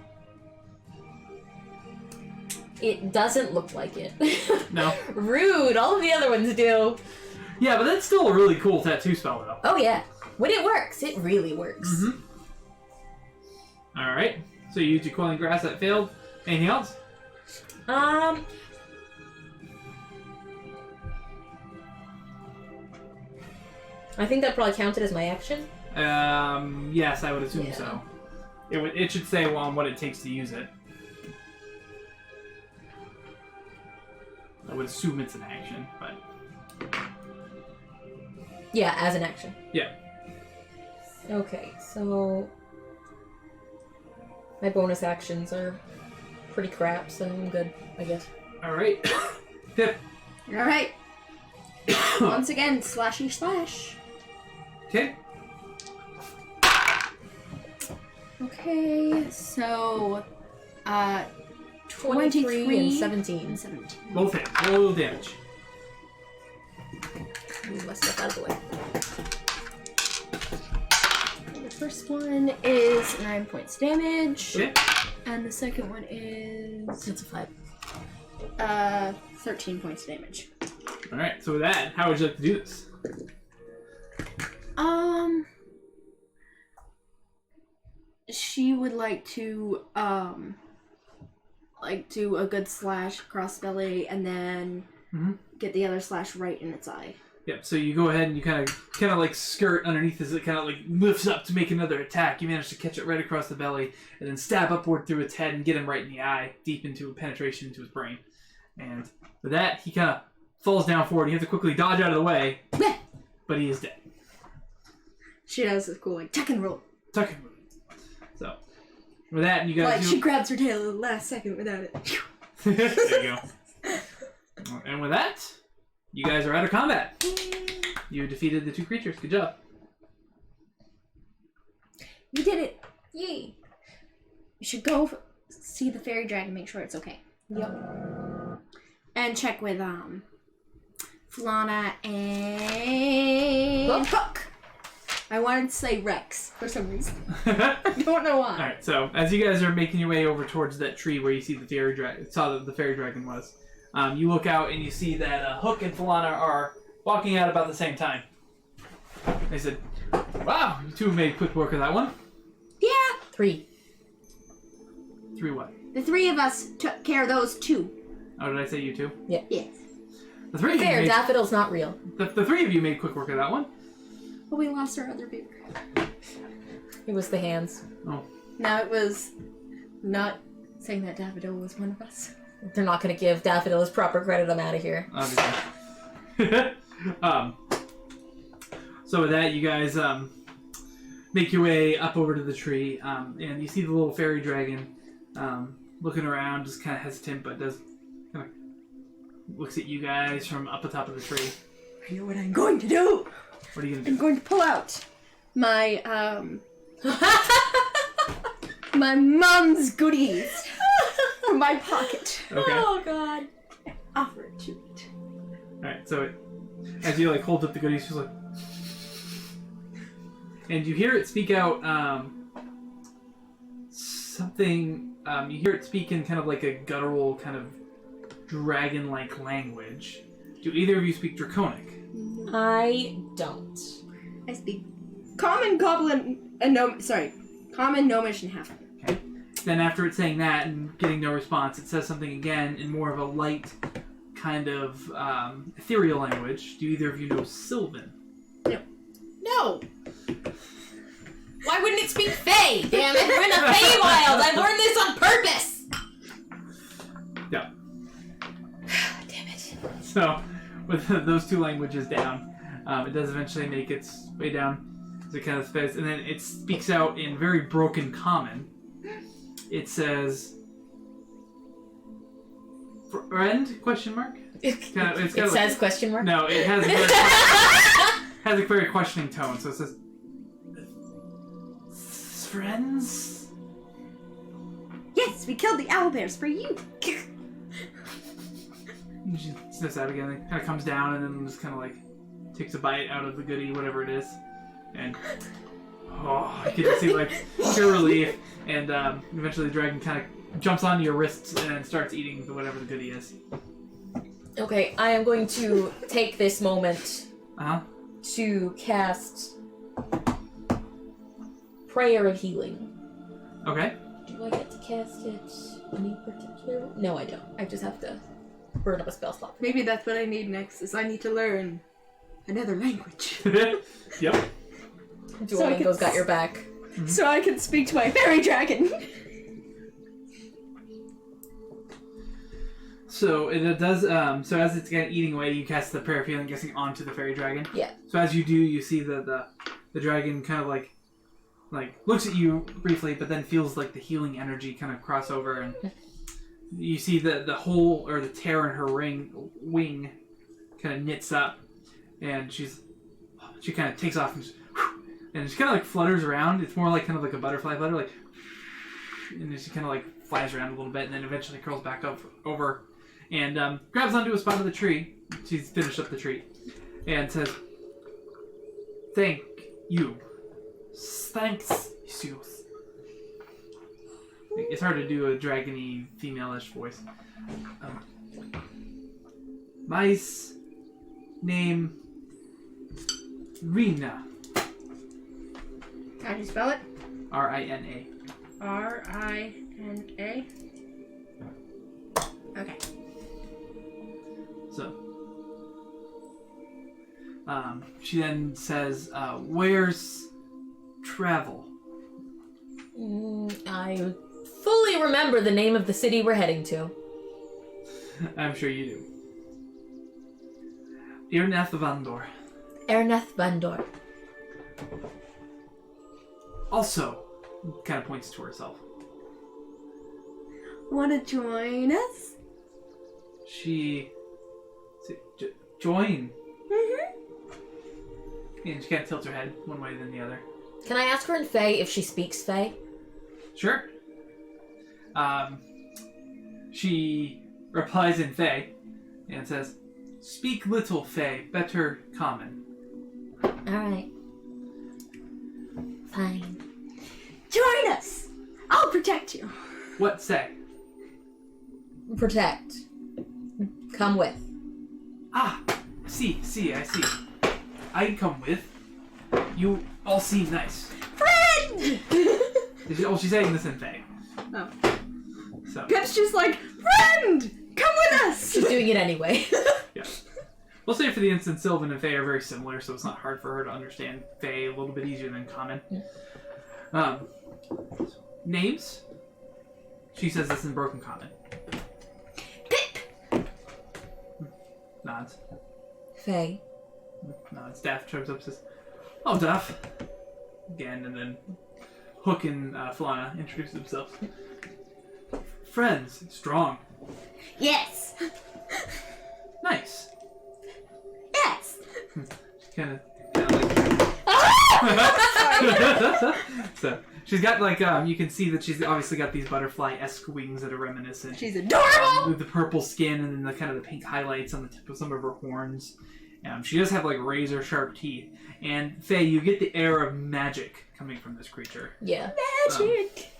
It doesn't look like it. No. Rude. All of the other ones do. Yeah, but that's still a really cool tattoo spell, though. Oh, yeah. When it works, it really works. Mm-hmm. Alright. So you used your coiling grass, that failed. Anything else? I think that probably counted as my action. Yes, I would assume Yeah. so. It should say on what it takes to use it. I would assume it's an action, but... Yeah, as an action. Yeah. Okay, so... My bonus actions are pretty crap, so I'm good, I guess. Alright. Pip. Alright. Once again, slashy slash. Okay. Okay, so 23 and 17. and 17. Both hit. Roll damage. Move my stuff out of the way. The first one is 9 points damage. Okay. And the second one is It's a 5. 13 points damage. Alright, so with that, how would you like to do this? She would like to do a good slash across the belly and then get the other slash right in its eye. Yep, so you go ahead and you kind of like skirt underneath as it kind of like lifts up to make another attack. You manage to catch it right across the belly and then stab upward through its head and get him right in the eye, deep into a penetration into his brain. And with that, he kind of falls down forward. You have to quickly dodge out of the way, but he is dead. She does this cool like tuck and roll. Tuck him. So with that, you guys Like she grabs her tail at the last second without it. there you go. And with that, You guys are out of combat. You defeated the 2 creatures. Good job. You did it. Yay. You should go see the fairy dragon, make sure it's okay. Yep. And check with Flana and Hook. I wanted to say Rex for some reason. I don't know why. Alright, so as you guys are making your way over towards that tree where you see the fairy dragon, saw that the fairy dragon was, you look out and you see that Hook and Falana are walking out about the same time. They said, "Wow, you 2 made quick work of that one." Yeah, 3. 3 what? the 3 of us took care of those 2. Oh, did I say you 2? Yes. The 3 of you Fair, made, Daffodil's not real. the 3 of you made quick work of that one. But we lost our other beaver. It was the hands. Oh. Now it was not saying that Daffodil was one of us. They're not going to give Daffodil his proper credit. I'm out of here. Obviously. So with that, you guys make your way up over to the tree, and you see the little fairy dragon looking around, just kind of hesitant, but does kind of looks at you guys from up the top of the tree. I know what I'm going to do. What are you gonna I'm do? going to pull out my my mom's goodies from my pocket. Okay. Oh, God. Offer it to it. All right. So as you like hold up the goodies, she's like, and you hear it speak out something. You hear it speak in kind of like a guttural, kind of dragon-like language. Do either of you speak Draconic? I don't. I speak common, goblin, and common, gnomish, and half. Okay. Then after it's saying that and getting no response, it says something again in more of a light, kind of ethereal language. Do either of you know Sylvan? No. Why wouldn't it speak Fey? Damn it, we're in a Feywild. I learned this on purpose. Yeah. Damn it. So, with those 2 languages down, it does eventually make its way down. So it kind of says, and then it speaks out in very broken Common. It says, "Friend?" Question mark. It It's says question mark? No, it has a very has a very questioning tone. So it says, "Friends?" Yes, we killed the owlbears for you. And she sniffs out again, and kind of comes down, and then just kind of like takes a bite out of the goodie, whatever it is, and you get to see like pure relief, and eventually the dragon kind of jumps onto your wrists and starts eating whatever the goodie is. Okay, I am going to take this moment Uh huh. to cast Prayer of Healing. Okay. Do I get to cast it any particular? No, I don't. I just have to burn up a spell slot. Maybe that's what I need next, is I need to learn another language. Yep. Duolingo's got your back. Mm-hmm. So I can speak to my fairy dragon. So it does. So as it's kind of eating away, you cast the prayer of healing, guessing onto the fairy dragon. Yeah. So as you do, you see the dragon kind of like looks at you briefly, but then feels like the healing energy kind of cross over, and you see the hole or the tear in her wing kind of knits up, and she kind of takes off and she kind of like flutters around. It's more like kind of like a butterfly flutter, like, and then she kind of like flies around a little bit, and then eventually curls back up over and grabs onto a spot of the tree. She's finished up the tree and says, "Thank you. Thanks, Jesus." It's hard to do a dragony female-ish voice. My name Rina. How do you spell it? R-I-N-A. R-I-N-A. Okay. So, she then says, "Where's travel?" I fully remember the name of the city we're heading to. I'm sure you do. Irnath Vandor. Erneth Bandor. Also, kind of points to herself. Want to join us? She... join. Mm-hmm. And she kind of tilts her head one way then the other. Can I ask her in Fae if she speaks Fae? Sure. She replies in Fae and says, "Speak little Fae, better common." Alright. Fine. Join us. I'll protect you. What say? Protect. Come with. Ah, I see. I can come with. You all seem nice. Friend! She's saying this in Fae. Oh. So, Pip's just like, friend! Come with us! She's doing it anyway. yeah. We'll say for the instance, Sylvan and Fae are very similar, so it's not hard for her to understand Fae, a little bit easier than Common. Names? She says this in Broken Common. Pip! Nods. Fae. Nods. Daff turns up and says, "Oh, Daff." Again, and then Hook and Falana introduce themselves. Friends. Strong. Yes! Nice. Yes! Kind of like... So, she's got like, you can see that she's obviously got these butterfly-esque wings that are reminiscent. She's adorable! With the purple skin and then the kind of the pink highlights on the tip of some of her horns. She does have like razor-sharp teeth. And Faye, you get the air of magic coming from this creature. Yeah. Magic!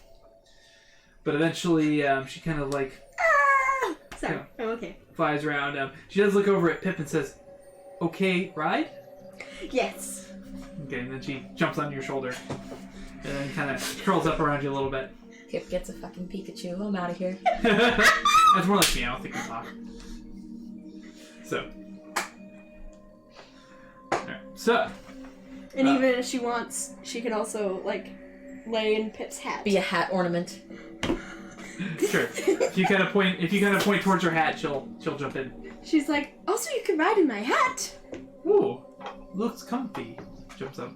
But eventually, she kind of like Ah! Sorry. Yeah. Oh, okay. flies around. She does look over at Pip and says, "Okay, ride?" Yes. Okay, and then she jumps on your shoulder. And then kind of curls up around you a little bit. Pip gets a fucking Pikachu. I'm out of here. That's more like me. I don't think we talk. So. Alright. So. And even if she wants, she can also, like, lay in Pip's hat. Be a hat ornament. Sure. If you kind of point towards her hat, she'll jump in. She's like, also you can ride in my hat. Ooh. Looks comfy. Jumps up.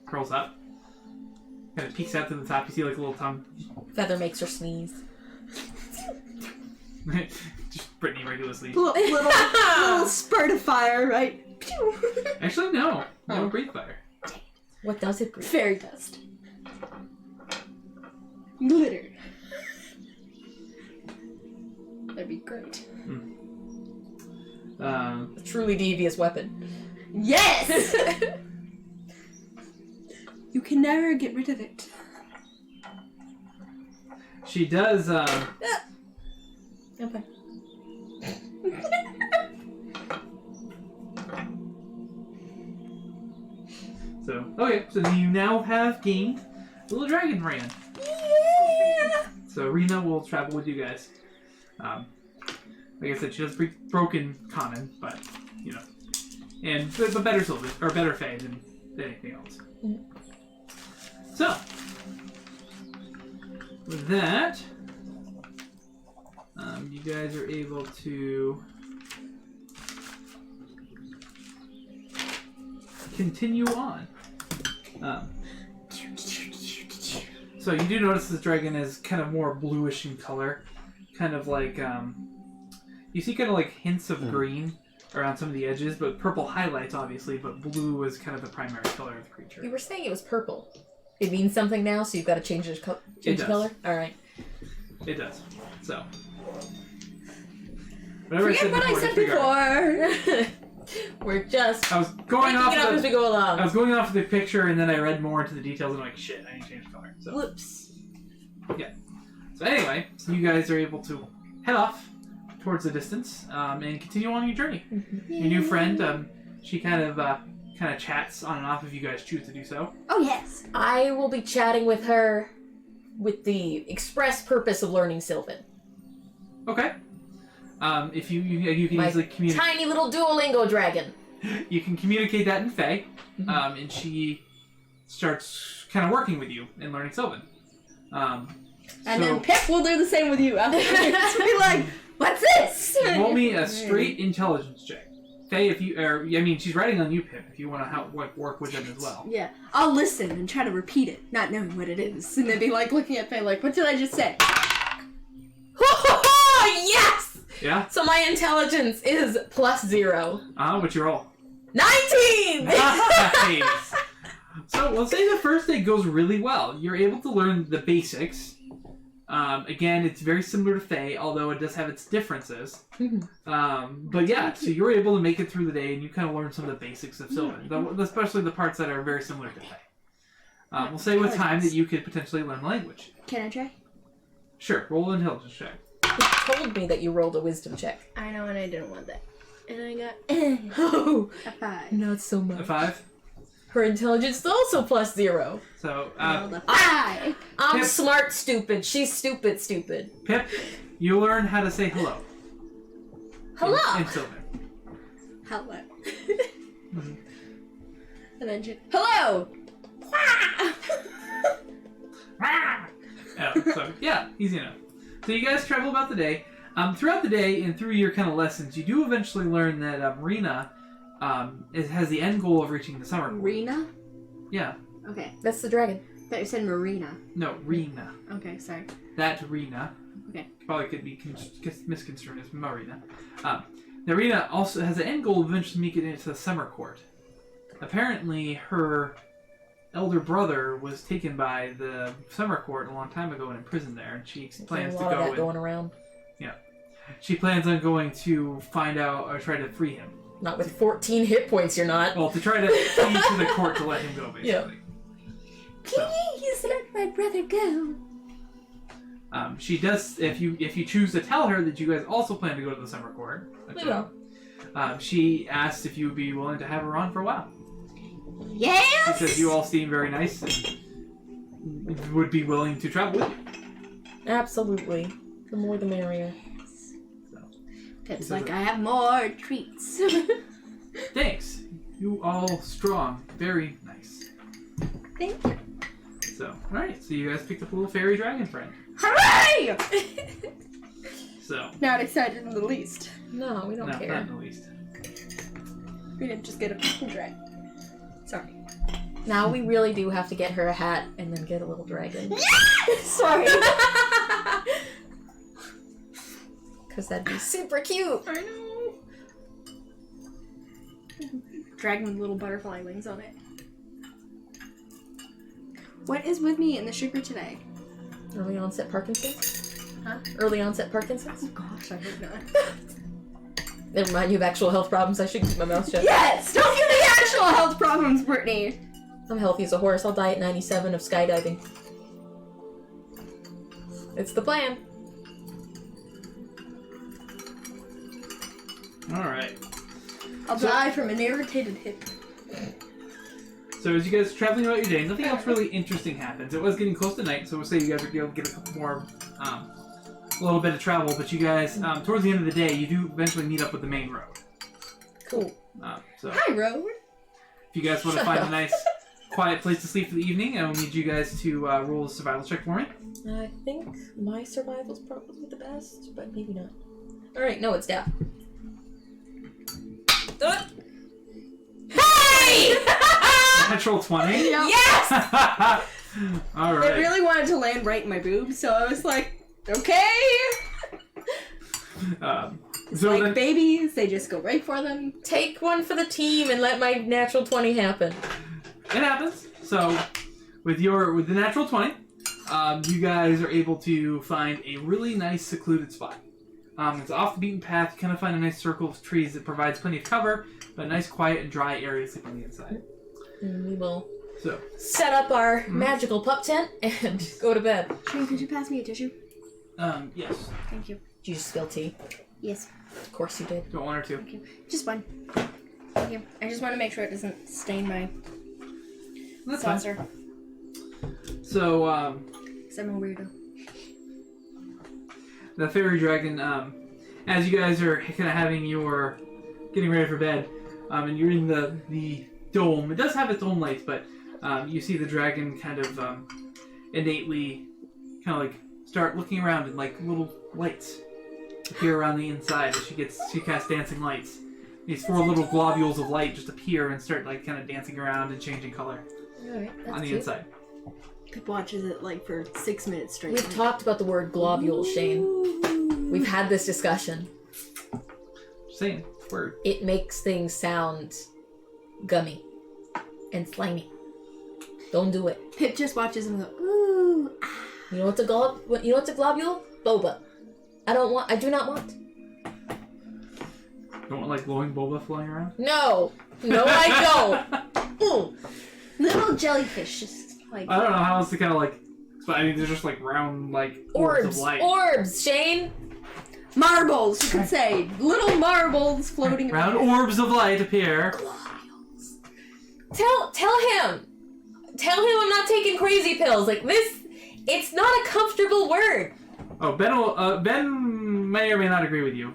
Curls up. Kind of peeks out to the top. You see like a little tongue. Feather makes her sneeze. Just Brittany regularly. Little spurt of fire, right? Pew! Actually, no. Oh. No breathe fire. What does it breathe? Fairy dust. Glitter. That'd be great. A truly devious weapon. Yes! You can never get rid of it. She does, Okay. So, okay, so you now have gained Little Dragon Ran. Yeah! So Rena will travel with you guys. Like I said, she does broken common, but, you know. But better Sylvan, or better Fae than anything else. Mm. So, with that, you guys are able to continue on. So you do notice this dragon is kind of more bluish in color, kind of like you see kind of like hints of green around some of the edges, but purple highlights obviously, but blue is kind of the primary color of the creature. You were saying it was purple. It means something now, so you've got to change the color? Alright. It does. So. Whatever Forget what I said before! We're just I was going making off it up as we the, go along. I was going off the picture and then I read more into the details and I'm like, shit, I need to change the color. So. Whoops. So anyway, so you guys are able to head off towards the distance and continue on your journey. Your new friend, she kind of chats on and off if you guys choose to do so. Oh, yes. I will be chatting with her with the express purpose of learning Sylvan. Okay. If you can My easily communicate, tiny little Duolingo dragon. you can communicate that in Fae, and she starts kind of working with you and learning Sylvan. And so then Pip will do the same with you afterwards. Be like, what's this? roll me a straight intelligence check. Faye, she's writing on you, Pip, if you want to work with them as well. Yeah. I'll listen and try to repeat it, not knowing what it is. And then be like looking at Faye like, what did I just say? Yes! Yeah? So my intelligence is +0. What's your roll? 19! Nice! So we'll say the first day goes really well. You're able to learn the basics. Again, it's very similar to Fae, although it does have its differences. But yeah, so you're able to make it through the day, and you kind of learn some of the basics of Sylvan, especially the parts that are very similar to Fae. We'll say with time that you could potentially learn the language. Can I try? Sure, roll an intelligence check. You told me that you rolled a wisdom check. I know, and I didn't want that. And I got Oh, a 5. not so A much. 5? Her intelligence is also +0. So, Rolled a 5. I'm Pip. smart, stupid. She's stupid, stupid. Pip, you learn how to say hello. Hello. In Sylvan. Hello. Mhm. And then just, hello! So, yeah, easy enough. So you guys travel about the day. Throughout the day and through your kind of lessons, you do eventually learn that Marina has the end goal of reaching the summer. Rena? Yeah. Okay. That's the dragon. I thought you said Marina. No, Rena. Okay, sorry. That Rena. Okay. Probably could be misconstrued as Marina. Now, Rena also has an end goal of eventually making it into the summer court. Apparently, her elder brother was taken by the summer court a long time ago and imprisoned there, and she plans There's to a lot of go that and going around. she plans on going to find out or try to free him. Not with 14 hit points, you're not. Well, to try to plead to the court to let him go, basically. Yeah. So, Please let my brother go. she does. If you choose to tell her that you guys also plan to go to the summer court, We will. she asks if you would be willing to have her on for a while. Yes! She says you all seem very nice and would be willing to travel with you. Absolutely. The more the merrier. Pip's He says like, I have more treats. Thanks. You all strong. Very nice. Thank you. So, alright. So you guys picked up a little fairy dragon friend. Hooray! So, Not excited in the least. No, we don't no, care. not in the least. We didn't just get a fucking drag. Sorry. Now we really do have to get her a hat and then get a little dragon. Sorry. Because that'd be super cute. I know. Dragon with little butterfly wings on it. What is with me in the sugar today? Early onset Parkinson's? Huh? Early onset Parkinson's? Oh gosh, I hope not. Never mind, you have actual health problems. I should keep my mouth shut. Yes! Don't give me actual health problems, Brittany! I'm healthy as a horse. I'll die at 97 of skydiving. It's the plan. Alright. I'll die from an irritated hip. So as you guys are traveling about your day, nothing else really interesting happens. It was getting close to night, so we'll say you guys are able to get a couple more, a little bit of travel, but you guys, towards the end of the day, you do eventually meet up with the main road. Cool. So Hi, Road. if you guys want to Shut find up. a nice, quiet place to sleep for the evening, I will need you guys to roll a survival check for me. I think my survival's probably the best, but maybe not. Alright, no, it's down. Hey! Natural 20? Yeah. Yes! Alright. They really wanted to land right in my boob, so I was like, okay. So Like then, babies, they just go right for them. Take one for the team and let my natural 20 happen. it happens. So, with the natural 20, you guys are able to find a really nice secluded spot. It's off the beaten path. You kind of find a nice circle of trees that provides plenty of cover, but a nice, quiet, and dry area to sleep on the inside. And we will So, set up our magical pup tent and go to bed. Shane, could you pass me a tissue? yes. Thank you. Did you just spill tea? Yes. Of course you did. Do one or two. Thank you. Just one. Thank you. I just want to make sure it doesn't stain my That's fine. saucer. So, Because I'm a weirdo. the fairy dragon, as you guys are kind of getting ready for bed, and you're in the dome. It does have its own lights, but you see the dragon kind of innately kind of like start looking around, and like little lights appear around the inside as she casts dancing lights. These 4 little globules of light just appear and start like kind of dancing around and changing color Alright, that's on the cute. inside. Pip watches it like for 6 minutes straight. We've talked about the word globule, Shane. We've had this discussion. saying. Word. It makes things sound gummy and slimy. Don't do it. Pip just watches and goes, ooh. You know what's a globule? Boba. I do not want. Don't want like glowing boba flying around? No, I don't. Ooh. Little jellyfish, just like. I don't know how else to kind of like. But I mean, they're just like round, like orbs of light. Orbs, Shane. Marbles, you could say. Little marbles floating Round around. orbs of light appear. Tell him. Tell him I'm not taking crazy pills. Like this, it's not a comfortable word. Oh, Ben may or may not agree with you.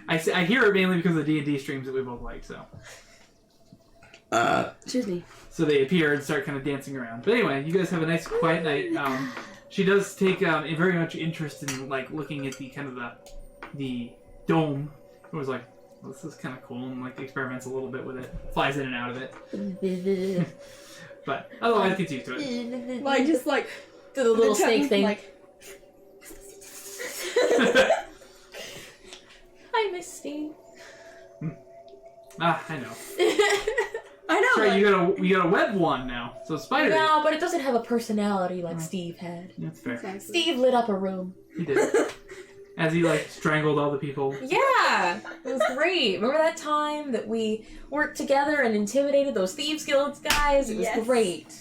I hear it mainly because of the D&D streams that we both like, so. Excuse me. So they appear and start kind of dancing around. But anyway, you guys have a nice quiet night. She does take a very much interest in like looking at the kind of the dome. It was like, well, this is kind of cool, and like experiments a little bit with it, flies in and out of it. But otherwise, gets used to it. Like, just like. Do the little tongue, snake thing. Like, I miss Steve. I know. I know. Right, like- you got a web one now, so spider. No, but it doesn't have a personality like Steve had. That's fair. Exactly. Steve lit up a room. He did. As he like strangled all the people. Yeah, it was great. Remember that time that we worked together and intimidated those Thieves Guild guys? It was Yes. great.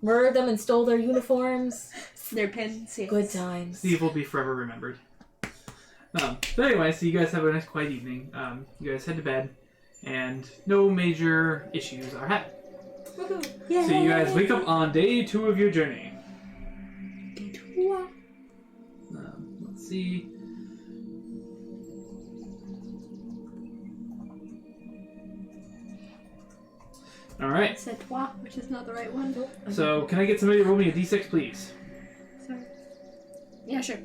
Murdered them and stole their uniforms. Their pins. Yes. Good times. Steve will be forever remembered. But anyway, so you guys have a nice quiet evening. You guys head to bed, and no major issues are had. Yay. So you guys wake up on day 2 of your journey. Let's see. All right. I said toi, which is not the right one. So can I get somebody to roll me a d6, please? Sorry. Yeah, sure.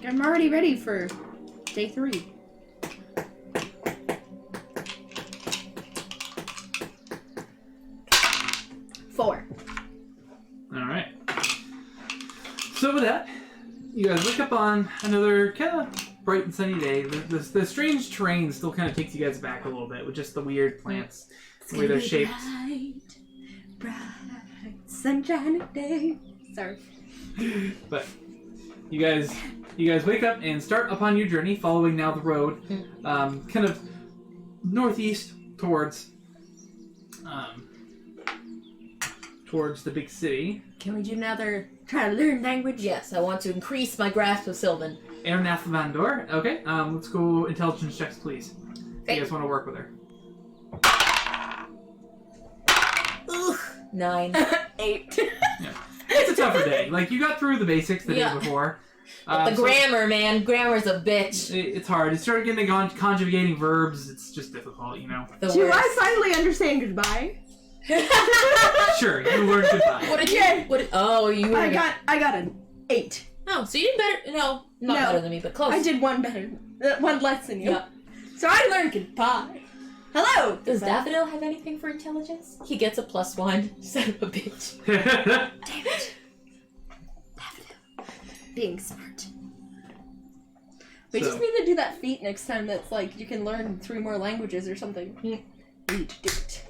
I'm already ready for day 3. Four. All right. So with that, you guys wake up on another kind of bright and sunny day. The strange terrain still kind of takes you guys back a little bit with just the weird plants, the way they're shaped. Bright, sunshiny day. Sorry. But you guys wake up and start upon your journey, following now the road, kind of northeast towards the big city. Can we do another try to learn language? Yes, I want to increase my grasp of Sylvan. Ernath Vandor. Okay, let's go intelligence checks, please. Okay. You guys want to work with her? Ugh. 9. 8. It's a tougher day. Like, you got through the basics the Yeah. day before. The So grammar, man. Grammar's a bitch. it's hard. You start getting conjugating verbs. It's just difficult, you know. The Do worst. I finally understand goodbye? Sure, you learned goodbye. What did you? Yay. Oh, you were. I got an 8. Oh, so you did better. No, not No. better than me, but close. I did one better, one less than you. Yeah. So I learned goodbye. Hello. Does goodbye. Daffodil have anything for intelligence? He gets a +1. Son of a bitch. Damn it. Being smart. We So- just need to do that feat next time. That's like you can learn 3 more languages or something. We need to do it.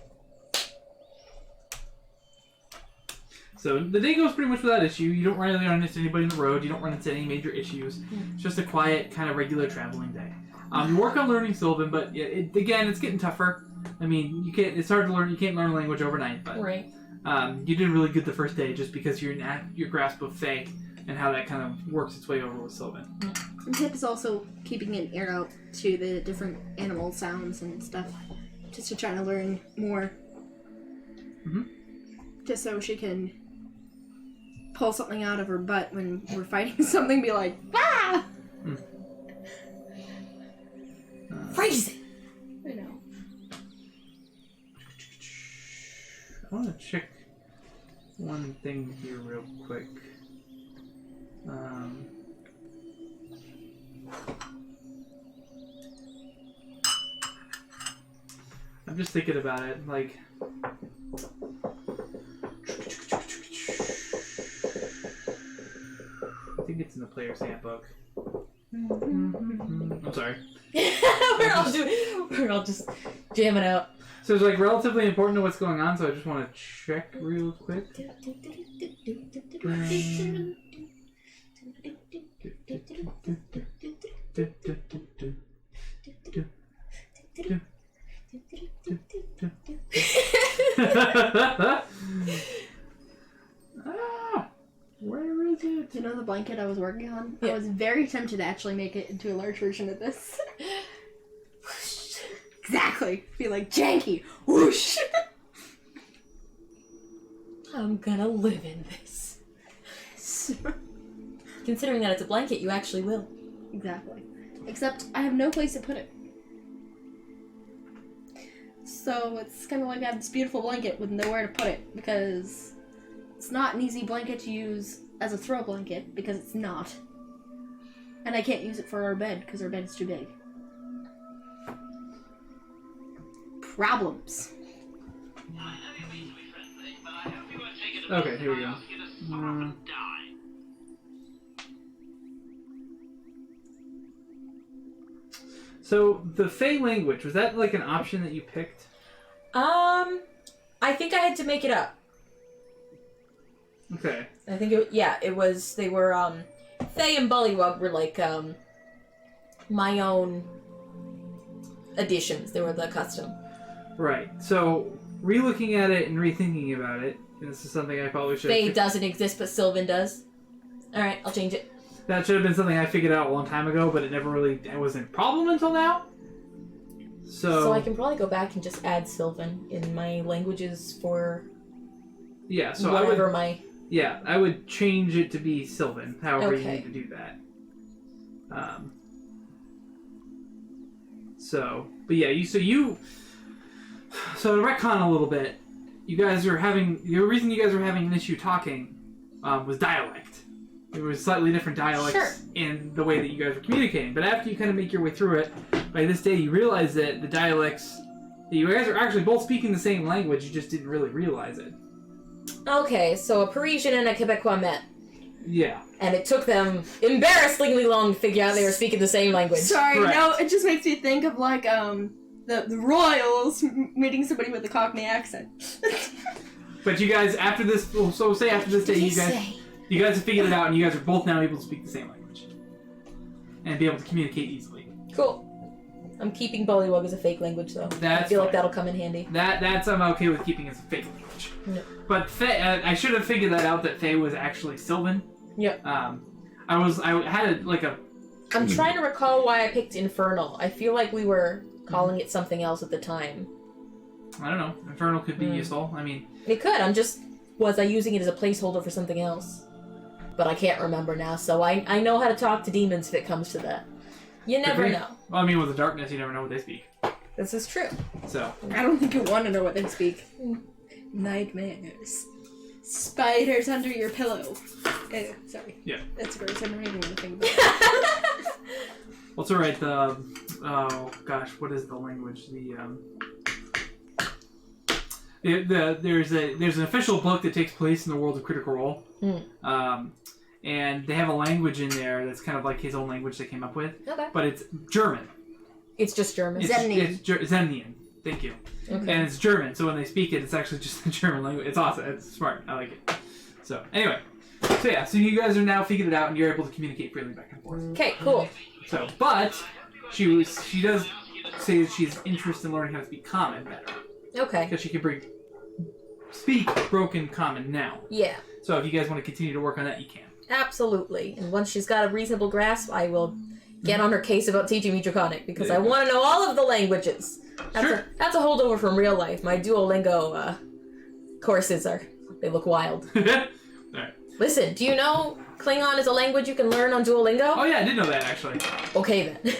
So the day goes pretty much without issue. You don't really run into anybody on the road. You don't run into any major issues. It's just a quiet, kind of regular traveling day. You work on learning Sylvan, but again, it's getting tougher. I mean, you can't. It's hard to learn. You can't learn a language overnight. But Right. you did really good the first day, just because your grasp of Fae and how that kind of works its way over with Sylvan. And Pip is also keeping an ear out to the different animal sounds and stuff, just to try to learn more. Mhm. Just so she can pull something out of her butt when we're fighting something. Be like, ah! Phrase it. I know. I want to check one thing here real quick. I'm just thinking about it, like... I think it's in the player's handbook. I'm sorry. we're all just jamming out. So it's like relatively important to what's going on, so I just want to check real quick. Where is it? You know the blanket I was working on? Yeah. I was very tempted to actually make it into a large version of this. Exactly. Be like janky. Whoosh. I'm gonna live in this. Considering that it's a blanket, you actually will. Exactly. Except I have no place to put it. So it's kind of like I have this beautiful blanket with nowhere to put it because it's not an easy blanket to use as a throw blanket because it's not. And I can't use it for our bed because our bed is too big. Problems. Okay, here we go. So the Fey language, was that like an option that you picked? I think I had to make it up. Okay. I think it was, they were, Faye and Bullywug were like, my own additions. They were the custom. Right. So re-looking at it and rethinking about it, and this is something I probably should. Faye doesn't exist, but Sylvan does. Alright, I'll change it. That should have been something I figured out a long time ago, but it wasn't a problem until now. So I can probably go back and just add Sylvan in my languages for yeah. So whatever I would change it to be Sylvan. However, you Okay. need to do that. So to retcon a little bit, the reason you guys were having an issue talking was dialect. There was slightly different dialects Sure. in the way that you guys were communicating. But after you kind of make your way through it, by this day you realize that the dialects, that you guys are actually both speaking the same language, you just didn't really realize it. Okay, so a Parisian and a Quebecois met. Yeah. And it took them embarrassingly long to figure out they were speaking the same language. Sorry, Correct. no, it just makes me think of like the Royals meeting somebody with a Cockney accent. But you guys, after this, so say after this day, you guys have figured it out, and you guys are both now able to speak the same language. And be able to communicate easily. Cool. I'm keeping Bullywug as a fake language, though. That's I feel like fine. that'll come in handy. That's I'm okay with keeping as a fake language. No. But Faye, I should have figured that out, that Faye was actually Sylvan. Yep. I had a I'm trying to recall why I picked Infernal. I feel like we were calling it something else at the time. I don't know, Infernal could be useful. I mean, It could. Was I using it as a placeholder for something else? But I can't remember now, so I know how to talk to demons if it comes to that. You never know. Well, I mean, with the darkness, you never know what they speak. This is true. So, I don't think you want to know what they speak. Nightmares. Spiders under your pillow. Sorry. Yeah. That's gross. I'm not even gonna think about it. what's alright? Oh gosh, what is the language? There's an official book that takes place in the world of Critical Role. And they have a language in there that's kind of like his own language they came up with. Okay. But it's German. It's just German. Zemnian. Zemnian. Thank you. Okay. And it's German, so when they speak it, it's actually just the German language. It's awesome. It's smart. I like it. So, anyway. So you guys are now figured it out, and you're able to communicate freely back and forth. Okay, cool. So, but she does say that she's interested in learning how to speak Common better. Okay. Because she can speak broken Common now. Yeah, So if you guys want to continue to work on that, you can. absolutely. And once she's got a reasonable grasp, I will get on her case about teaching me Draconic, because Yeah. I want to know all of the languages. Sure. That's a holdover from real life. My Duolingo courses they look wild. Alright. Listen, do you know Klingon is a language you can learn on Duolingo? Oh yeah, I did know that actually. Okay then.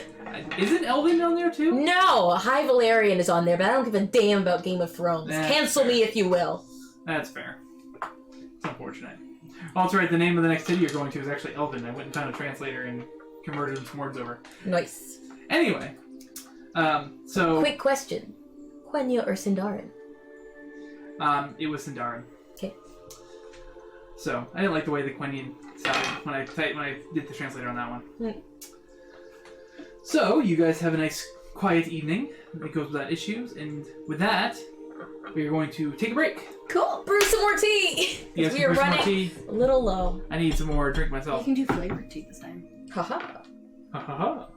Isn't Elven on there too? No, High Valerian is on there, but I don't give a damn about Game of Thrones. That's Cancel fair. me if you will. That's fair. It's unfortunate. Oh, that's right, the name of the next city you're going to is actually Elven. I went and found a translator and converted some words over. Nice. Anyway, so... Quick question. Quenya or Sindarin? It was Sindarin. Okay. So, I didn't like the way the Quenian sounded when I did the translator on that one. So, you guys have a nice, quiet evening. It goes without issues. And with that, we are going to take a break. Cool. Brew some more tea. You guys We can are brew some more running tea. a little low. I need some more drink You myself. can do flavored tea this time. Haha. Ha ha ha.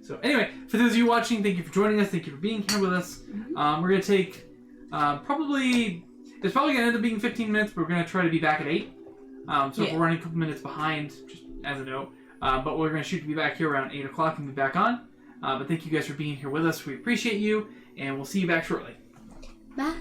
So anyway, for those of you watching, thank you for joining us. Thank you for being here with us. We're going to take it's probably going to end up being 15 minutes, but we're going to try to be back at 8. So if Yeah. we're running a couple minutes behind, just as a note. But we're going to shoot to be back here around 8 o'clock and be back on. But thank you guys for being here with us. We appreciate you, and we'll see you back shortly. Bye.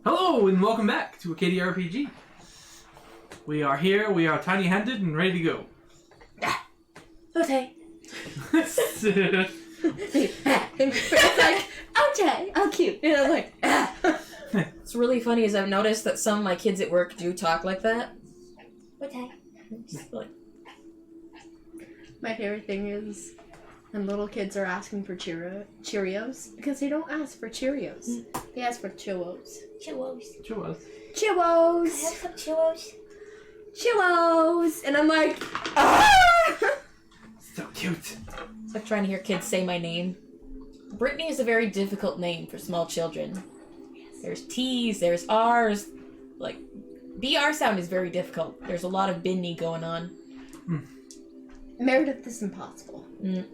Hello and welcome back to Acadia RPG. We are here, we are tiny-handed and ready to go. Okay. It's like, okay, oh cute. You know, like, It's really funny is I've noticed that some of my kids at work do talk like that. Okay. Just like, My favorite thing is when little kids are asking for Cheerios because they don't ask for Cheerios. They ask for Chillos. Chillos. Sure was. Chillos. some Chillos. Chillos. And I'm like, ah! So cute. It's like trying to hear kids say my name. Brittany is a very difficult name for small children. There's T's, there's R's. Like, BR sound is very difficult. There's a lot of binny going on. Meredith is impossible. Mm.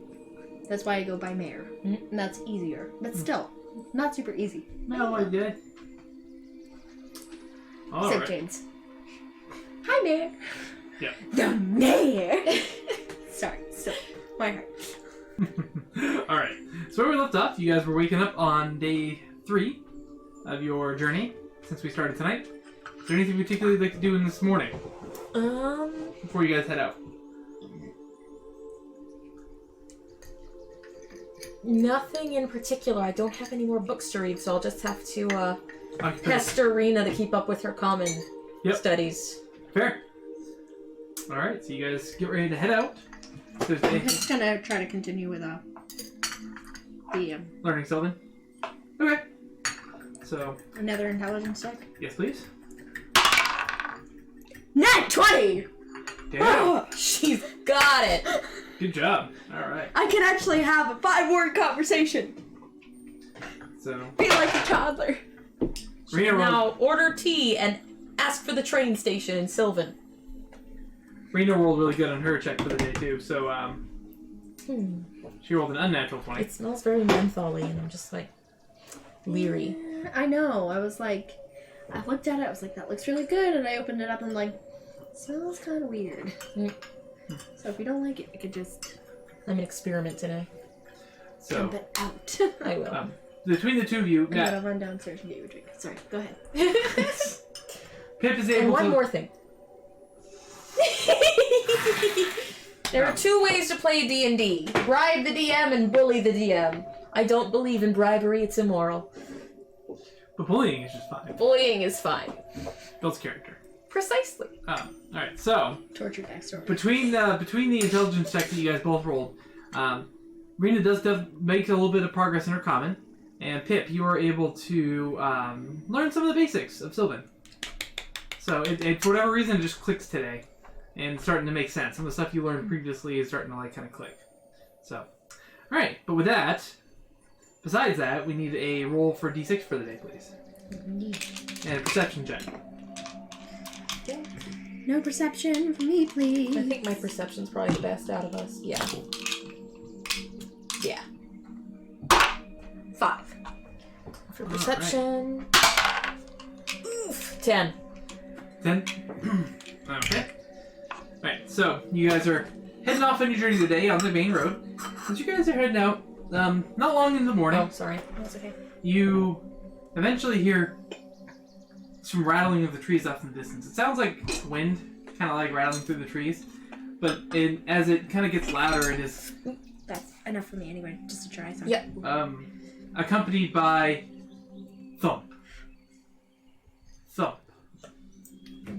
That's why I go by Mare. And that's easier. But still, not super easy. No, I did. All Except right. James. Hi, Mare. Yeah. The Mare. Sorry, so my heart. All right. So where we left off, you guys were waking up on day 3 of your journey since we started tonight. Is there anything particularly you'd like to do in this morning before you guys head out? Nothing in particular. I don't have any more books to read, so I'll just have to Okay, pester Rena to keep up with her common studies. fair. All right. So you guys get ready to head out. So I'm just gonna try to continue with the learning Sylvan. Okay. So another intelligence check. yes, please. Nat 20! Damn. She's got it. Good job. All right. I can actually have a 5-word conversation. So Be like a toddler. Rena rolled. Now order tea and ask for the train station in Sylvan. Rena rolled really good on her check for the day too. So she rolled an unnatural 20. It smells very mentholy, and I'm just like leery. I know. I was like, I looked at it. I was like, that looks really good. And I opened it up and like, it smells kind of weird. So if you don't like it, you could just I'm an experiment today. So dump it out. I will. between the two of you, I'm gonna Nat, run downstairs and get you a drink. Sorry, go ahead. Pip is And able one to. more thing. There are 2 ways to play D&D. Bribe the DM and bully the DM. I don't believe in bribery, it's immoral. But bullying is just fine. Bullying is fine. Builds character. Precisely. All right. So Torture backstory. between the intelligence check that you guys both rolled, Rena does make a little bit of progress in her common, and Pip, you are able to learn some of the basics of Sylvan. So it for whatever reason it just clicks today, and it's starting to make sense. Some of the stuff you learned previously is starting to like kind of click. So, all right. But with that, besides that, we need a roll for D6 for the day, please, and a perception check. No perception for me, please. I think my perception's probably the best out of us. Yeah. Yeah. 5. For perception. Oof. 10. 10? Okay. Alright, so you guys are heading off on your journey today on the main road. As you guys are heading out, not long in the morning, Oh, sorry. That's okay. you eventually hear some rattling of the trees off in the distance. It sounds like wind, kind of like rattling through the trees, but as it kind of gets louder, it is That's enough for me anyway, just to try something. Yeah. accompanied by thump. Thump.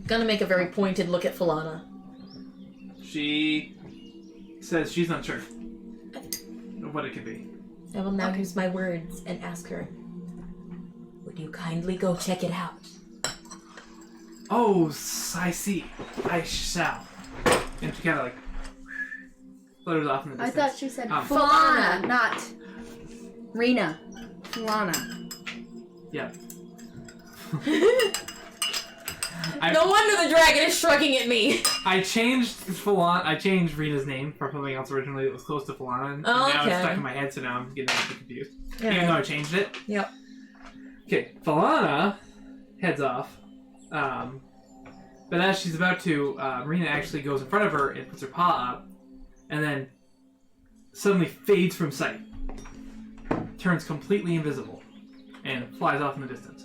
Gonna make a very pointed look at Falana. She says she's not sure what it could be. I will now use my words and ask her, would you kindly go check it out? Oh, I see. I shall. And she kind of like flutters off in the I distance. thought she said Falana. Falana, not Rena. Falana. Yeah. No wonder the dragon is shrugging at me. I changed Rita's name for something else originally that was close to Falana, and now it's okay. stuck in my head, so now I'm getting a bit confused. Yeah. Even though I changed it. Yep. Okay, Falana heads off, but as she's about to, Rena actually goes in front of her and puts her paw up, and then suddenly fades from sight, turns completely invisible, and flies off in the distance.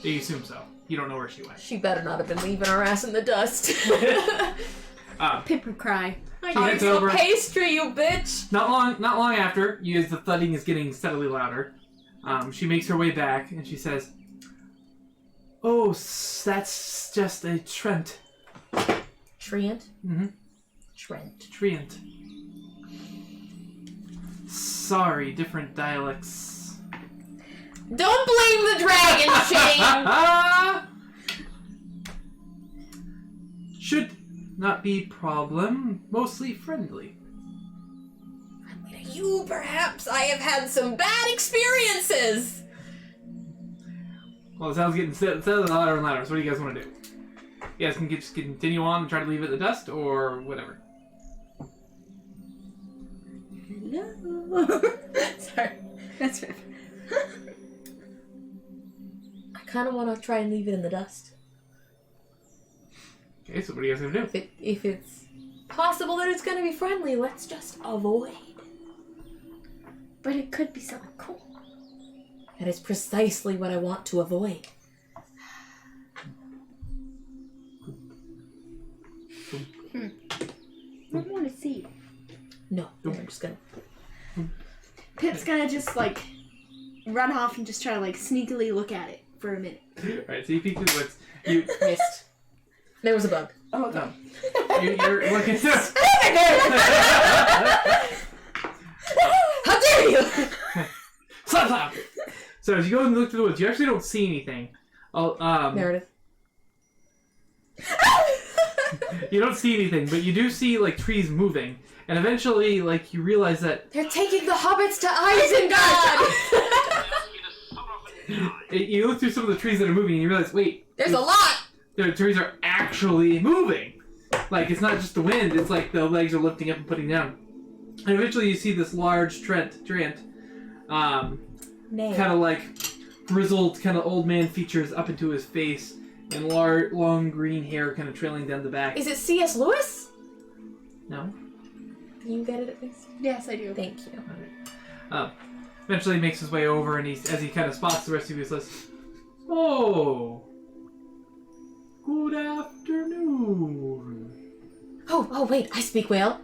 You assume so. You don't know where she went. She better not have been leaving our ass in the dust. Pip would cry. I She need heads some over. pastry, you bitch! Not long after, as the thudding is getting steadily louder, she makes her way back and she says, "Oh, that's just a Trent." Trient? Mm-hmm. Trent. Trient. Sorry, different dialects. Don't blame the dragon, Shane! Should not be problem. Mostly friendly. You, perhaps. I have had some bad experiences! Well, the sound's getting louder and louder, so what do you guys want to do? You guys can just continue on and try to leave it in the dust, or whatever. No. Sorry. That's fair. I kind of want to try and leave it in the dust. Okay, so what are you guys going to do? If it's possible that it's going to be friendly, let's just avoid. But it could be something cool. That is precisely what I want to avoid. I want to see. No, I'm just gonna... Pip's gonna just like run off and just try to like sneakily look at it for a minute. Alright, so you peek through the woods. You Missed. There was a bug. Oh, no. You're looking through. How dare you! Slap, slap. So as you go and look through the woods, you actually don't see anything. Meredith. You don't see anything, but you do see like trees moving, and eventually, like you realize that They're taking the hobbits to Isengard! you look through some of the trees that are moving, and you realize, wait, There's a lot! the trees are actually moving. Like it's not just the wind; it's like the legs are lifting up and putting down. And eventually, you see this large Trent, kind of like grizzled, kind of old man features up into his face, and long green hair kind of trailing down the back. Is it C.S. Lewis? No. Can you get it at least? Yes, I do. Thank you. Eventually, he makes his way over, and as he kind of spots the rest of you, he says, "Oh, good afternoon." Oh, wait, I speak whale.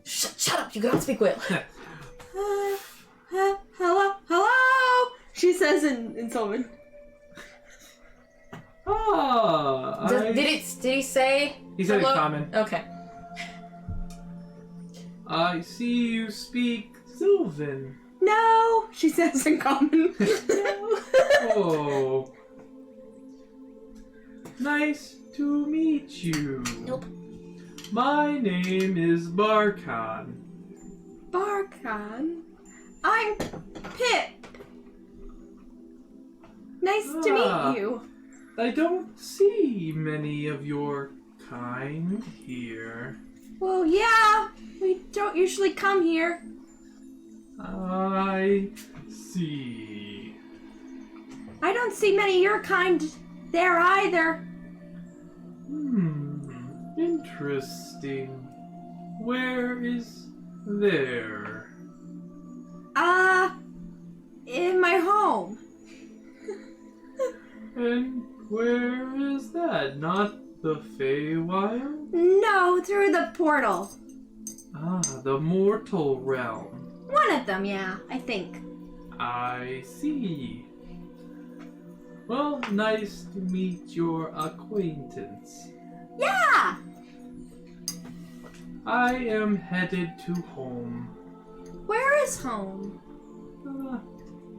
Shut up, you cannot speak whale. Hello? She says in Sylvan. Did he say? He said hello? in common. Okay. I see you speak Sylvan. No, she says in common. No. Oh. Nice to meet you. Nope. My name is Barkhan. Barkhan. I'm Pip. Nice to meet you. I don't see many of your kind here. Well, yeah, we don't usually come here. I see. I don't see many of your kind there either. Interesting. Where is there? In my home. And where is that? Not the Feywild? No, through the portal. Ah, the mortal realm. One of them, yeah, I think. I see. Well, nice to meet your acquaintance. Yeah! I am headed to home. Where is home?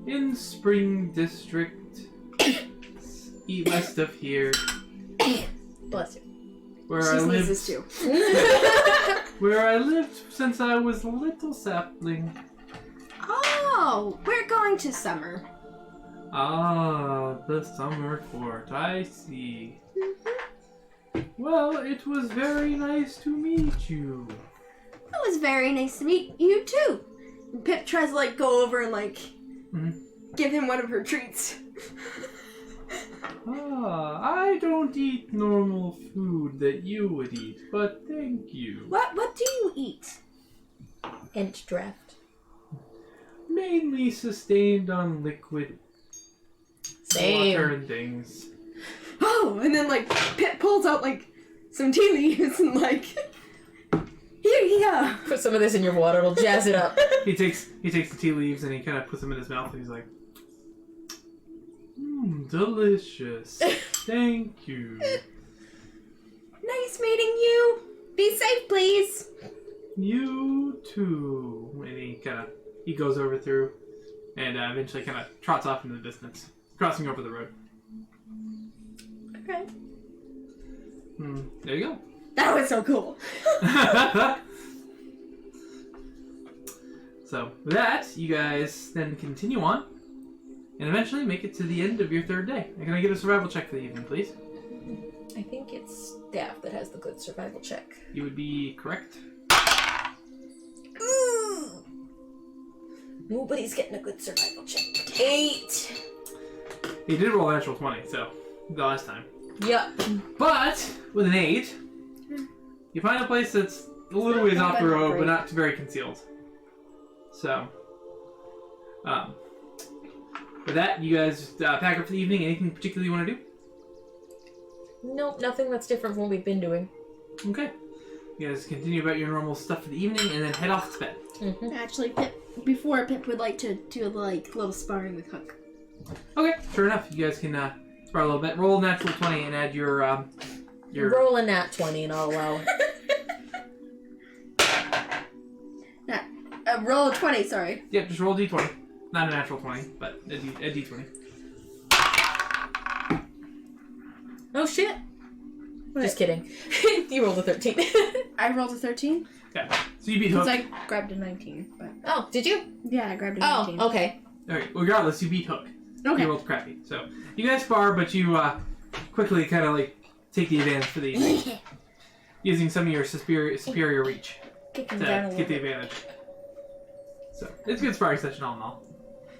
In Spring District, west of here, Bless you. where She I lived. sneezes too. Where I lived since I was a little sapling. Oh, we're going to summer. Ah, the summer court. I see. Well, it was very nice to meet you. It was very nice to meet you too. And Pip tries to like go over and like give him one of her treats. I don't eat normal food that you would eat, but thank you. What do you eat? Ent draft. Mainly sustained on liquid Same. water and things. Oh, and then like Pip pulls out like some tea leaves and like, here you go. Put some of this in your water, it'll jazz it up. He takes the tea leaves and he kind of puts them in his mouth and he's like, delicious. Thank you. Nice meeting you. Be safe, please. You too. And he goes over through and eventually kind of trots off into the distance, crossing over the road. Okay. There you go. That was so cool. So, with that, you guys then continue on and eventually make it to the end of your third day. Can I get a survival check for the evening, please? I think it's Daff that has the good survival check. You would be correct. Ooh. Nobody's getting a good survival check. 8. He did roll a natural 20, so the last time. Yep. But with an 8, you find a place that's a little ways off the road, but not very concealed. So, with that, you guys pack up for the evening. Anything particular you want to do? Nope, nothing that's different from what we've been doing. Okay. You guys continue about your normal stuff for the evening, and then head off to bed. Mm-hmm. Actually, Pip would like to do like little sparring with Hook. Okay, sure enough. You guys can spar a little bit. Roll a natural 20 and add your Roll a nat 20 and I'll allow it. Roll a 20, sorry. Yep, just roll a d20. Not a natural 20, but a d20. Oh shit. Just kidding. You rolled a 13. I rolled a 13. Yeah. So you beat Hook. Because I grabbed a 19. But Oh, did you? yeah, I grabbed a 19. Oh, okay. Alright, regardless, you beat Hook. Okay. You rolled crappy. So you guys spar, but you quickly kind of like take the advantage for the evening. Using some of your superior reach Kick to him down a get little the bit. advantage. So it's a good sparring session all in all.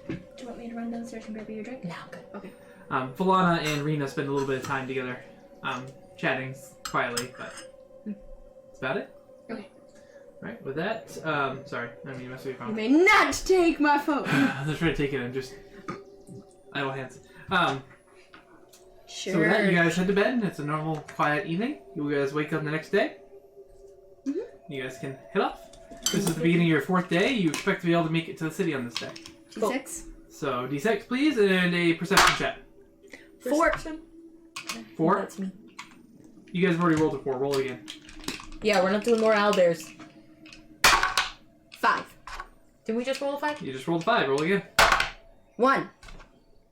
Do you want me to run downstairs and grab you your drink? No, good. Okay. Valana and Rena spend a little bit of time together, chatting quietly, but that's about it. Okay. Right, with that, sorry, I mean, you must be You fine. may not take my phone. I'm trying to take it and just idle hands. Sure. So with that, you guys head to bed, and it's a normal, quiet evening. You guys wake up the next day. You guys can head off. This is the beginning of your 4th day. You expect to be able to make it to the city on this day. D6. So, D6, please, and a perception check. 4. 4? That's me. You guys have already rolled a 4. Roll again. Yeah, we're not doing more owlbears. 5. Did we just roll a 5? You just rolled a 5. Roll again. 1.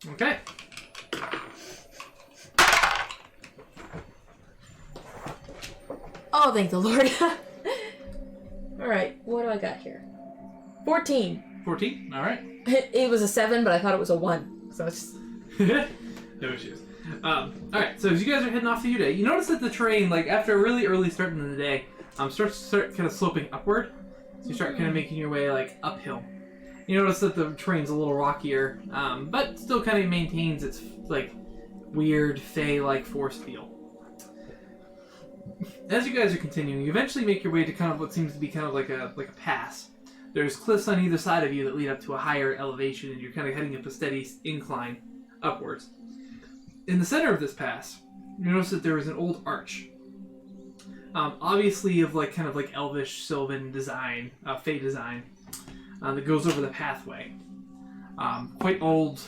Okay. Oh, thank the Lord. Alright, what do I got here? 14. 14. All right. It was a 7, but I thought it was a 1. So it's... No issues. All right. So as you guys are heading off to your day, you notice that the terrain, like after a really early start in the day, starts kind of sloping upward. So you start kind of making your way like uphill. You notice that the terrain's a little rockier, but still kind of maintains its like weird fey-like force feel. As you guys are continuing, you eventually make your way to kind of what seems to be kind of like a pass. There's cliffs on either side of you that lead up to a higher elevation, and you're kind of heading up a steady incline upwards. In the center of this pass, you notice that there is an old arch. Obviously of like kind of like elvish sylvan design, fey design, that goes over the pathway. Quite old,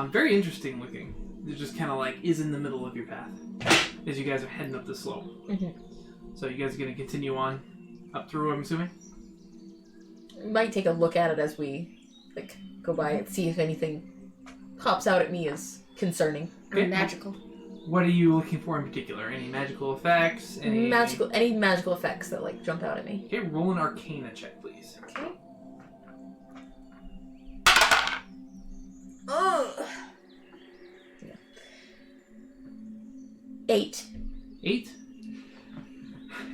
very interesting looking. It just kind of like is in the middle of your path as you guys are heading up the slope. So you guys are going to continue on up through, I'm assuming? Might take a look at it as we like go by and see if anything pops out at me as concerning. Okay. Magical. What are you looking for in particular? Any magical effects? Any magical effects that like jump out at me. Okay, roll an Arcana check, please. Okay. Oh. Yeah. 8. 8?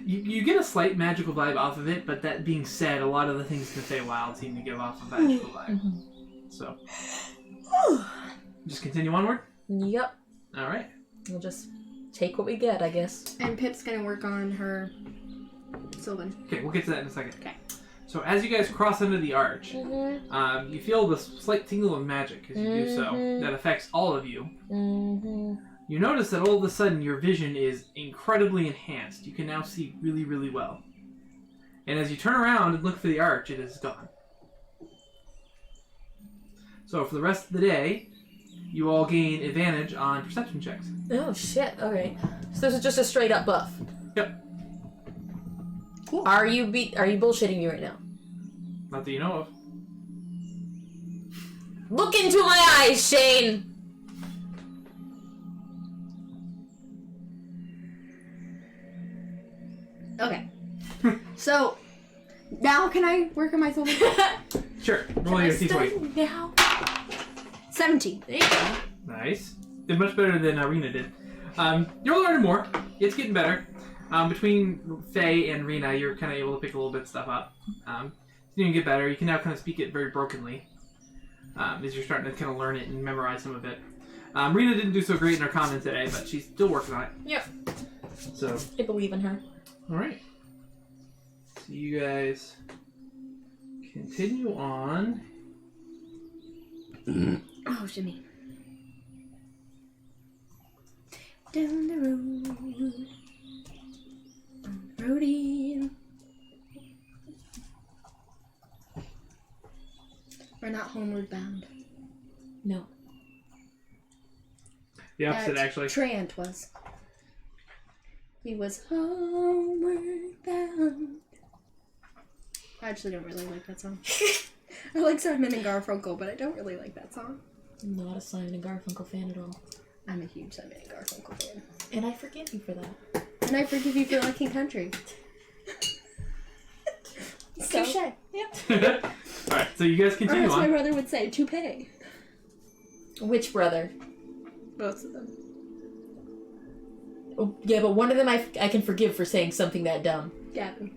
You get a slight magical vibe off of it, but that being said, a lot of the things in the Feywild seem to give off a magical vibe. So, just continue onward? Yep. All right. We'll just take what we get, I guess. And Pip's gonna work on her Sylvan. Okay, we'll get to that in a second. Okay. So as you guys cross under the arch, Mm-hmm. you feel this slight tingle of magic as you do so that affects all of you. Mm-hmm. You notice that all of a sudden your vision is incredibly enhanced. You can now see really, really well. And as you turn around and look for the arch, it is gone. So for the rest of the day, you all gain advantage on perception checks. Oh, shit. Okay. So this is just a straight up buff. Yep. Cool. Are you bullshitting me right now? Not that you know of. Look into my eyes, Shane! Okay. So, now can I work on my Sylvan? Sure. Roll your d20. Now? 17. There you go. Nice. Did much better than Rena did. You're learning more. It's getting better. Between Faye and Rena, you're kind of able to pick a little bit of stuff up. You can get better. You can now kind of speak it very brokenly as you're starting to kind of learn it and memorize some of it. Rena didn't do so great in her comment today, but she's still working on it. Yep. So, I believe in her. all right. So you guys continue on. Oh, Jimmy. Down the road. Roadie. We're not homeward bound. No. The opposite, That actually. Trant was. He was homeward bound. I actually don't really like that song. I like Simon and Garfunkel, but I don't really like that song. I'm not a Simon and Garfunkel fan at all. I'm a huge Simon and Garfunkel fan. And I forgive you for that. And I forgive you for liking country. So, Touche. yep. Alright, so you guys Or continue as my on. brother would say, toupee. Which brother? Both of them. Oh, yeah, but one of them I can forgive for saying something that dumb. Gavin.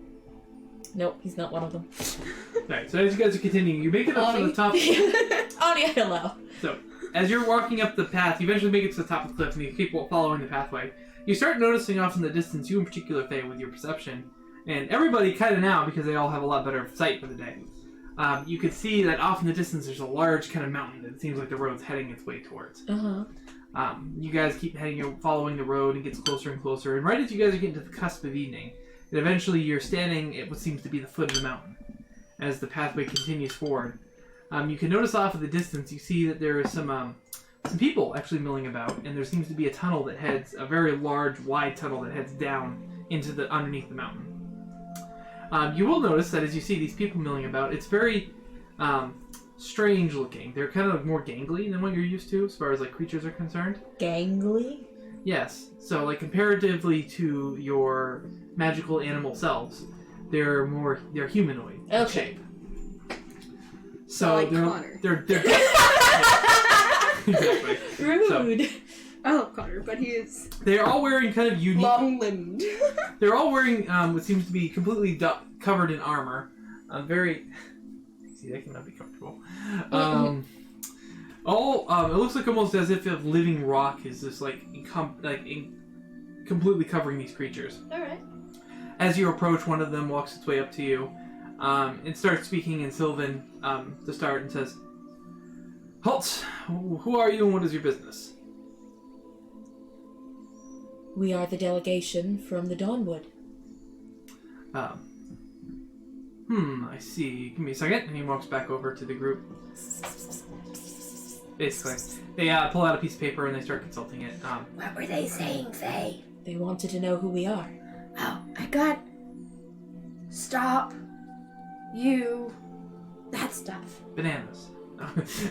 Nope, he's not one of them. Alright, so as you guys are continuing, you make it up to the top. Oni, I allow. So, as you're walking up the path, you eventually make it to the top of the cliff and you keep following the pathway. You start noticing off in the distance, you in particular, Faye, with your perception, and everybody kind of now, because they all have a lot better sight for the day, you could see that off in the distance there's a large kind of mountain that it seems like the road's heading its way towards. Uh-huh. You guys keep following the road and gets closer and closer, and right as you guys are getting to the cusp of evening, and eventually you're standing at what seems to be the foot of the mountain as the pathway continues forward. You can notice off in the distance, you see that there are some people actually milling about, and there seems to be a tunnel that heads, a very large, wide tunnel that heads down into the underneath the mountain. You will notice that as you see these people milling about, it's very strange looking. They're kind of more gangly than what you're used to as far as like creatures are concerned. Gangly? Yes. So like comparatively to your magical animal selves, they're humanoid in Okay. shape. So like they're Connor. they're exactly. Rude. I love Connor, but he is They're all wearing kind of unique. long-limbed. They're all wearing what seems to be completely covered in armor. Very. See, that cannot be comfortable. It looks like almost as if living rock is just completely covering these creatures. Alright. As you approach, one of them walks its way up to you and starts speaking in Sylvan to start and says, "Halt! Who are you and what is your business?" We are the delegation from the Dawnwood. I see. Give me a second. And he walks back over to the group. Basically. They pull out a piece of paper and they start consulting it. What were they saying, Faye? They wanted to know who we are. Oh, I got... Stop. You... That stuff. Bananas.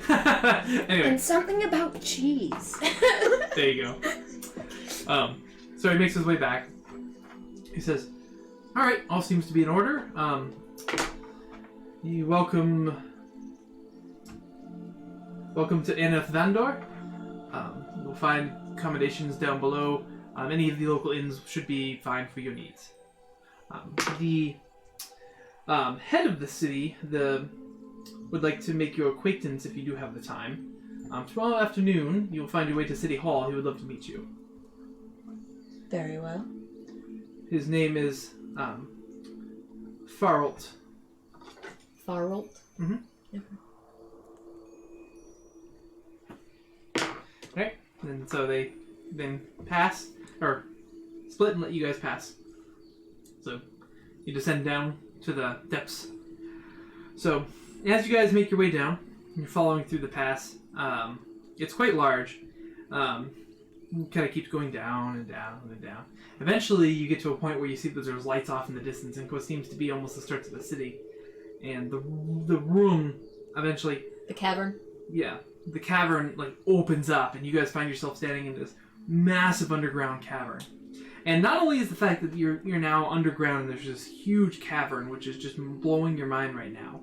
Anyway, And something about cheese. there you go. So he makes his way back. He says, "Alright, all seems to be in order. You welcome to Aneth Vandor. You'll find accommodations down below. Any of the local inns should be fine for your needs. The head of the city would like to make your acquaintance if you do have the time. Tomorrow afternoon, you will find your way to City Hall. He would love to meet you. Very well. His name is Faralt. Faralt? Mm-hmm. Yeah. Right? And so they then pass, or split and let you guys pass. So you descend down to the depths. So as you guys make your way down, you're following through the pass. It's quite large. It kind of keeps going down and down and down. Eventually, you get to a point where you see that there's lights off in the distance, and what seems to be almost the start of the city. And the room eventually, The cavern? yeah, the cavern like opens up, and you guys find yourself standing in this massive underground cavern. And not only is the fact that you're now underground and there's this huge cavern, which is just blowing your mind right now.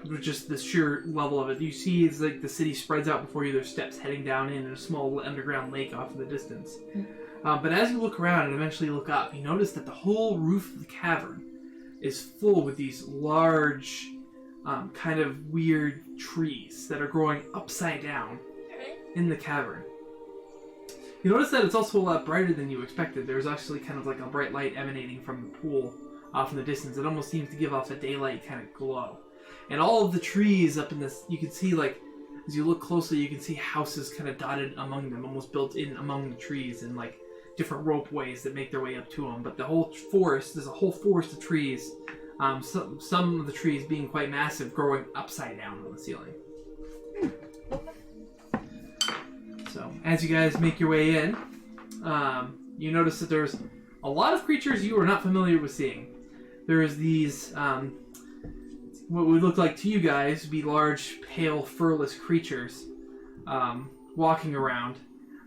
With just the sheer level of it, you see it's like the city spreads out before you. There's steps heading down in a small underground lake off in the distance. But as you look around and eventually look up, you notice that the whole roof of the cavern is full with these large, kind of weird trees that are growing upside down in the cavern. You notice that it's also a lot brighter than you expected. There's actually kind of like a bright light emanating from the pool off in the distance. It almost seems to give off a daylight kind of glow. And all of the trees up in this, you can see, like, as you look closely, you can see houses kind of dotted among them, almost built in among the trees, and like different ropeways that make their way up to them. But the whole forest, there's a whole forest of trees, some of the trees being quite massive, growing upside down on the ceiling. So, as you guys make your way in, you notice that there's a lot of creatures you are not familiar with seeing. There's these, what would look like to you guys would be large, pale, furless creatures walking around.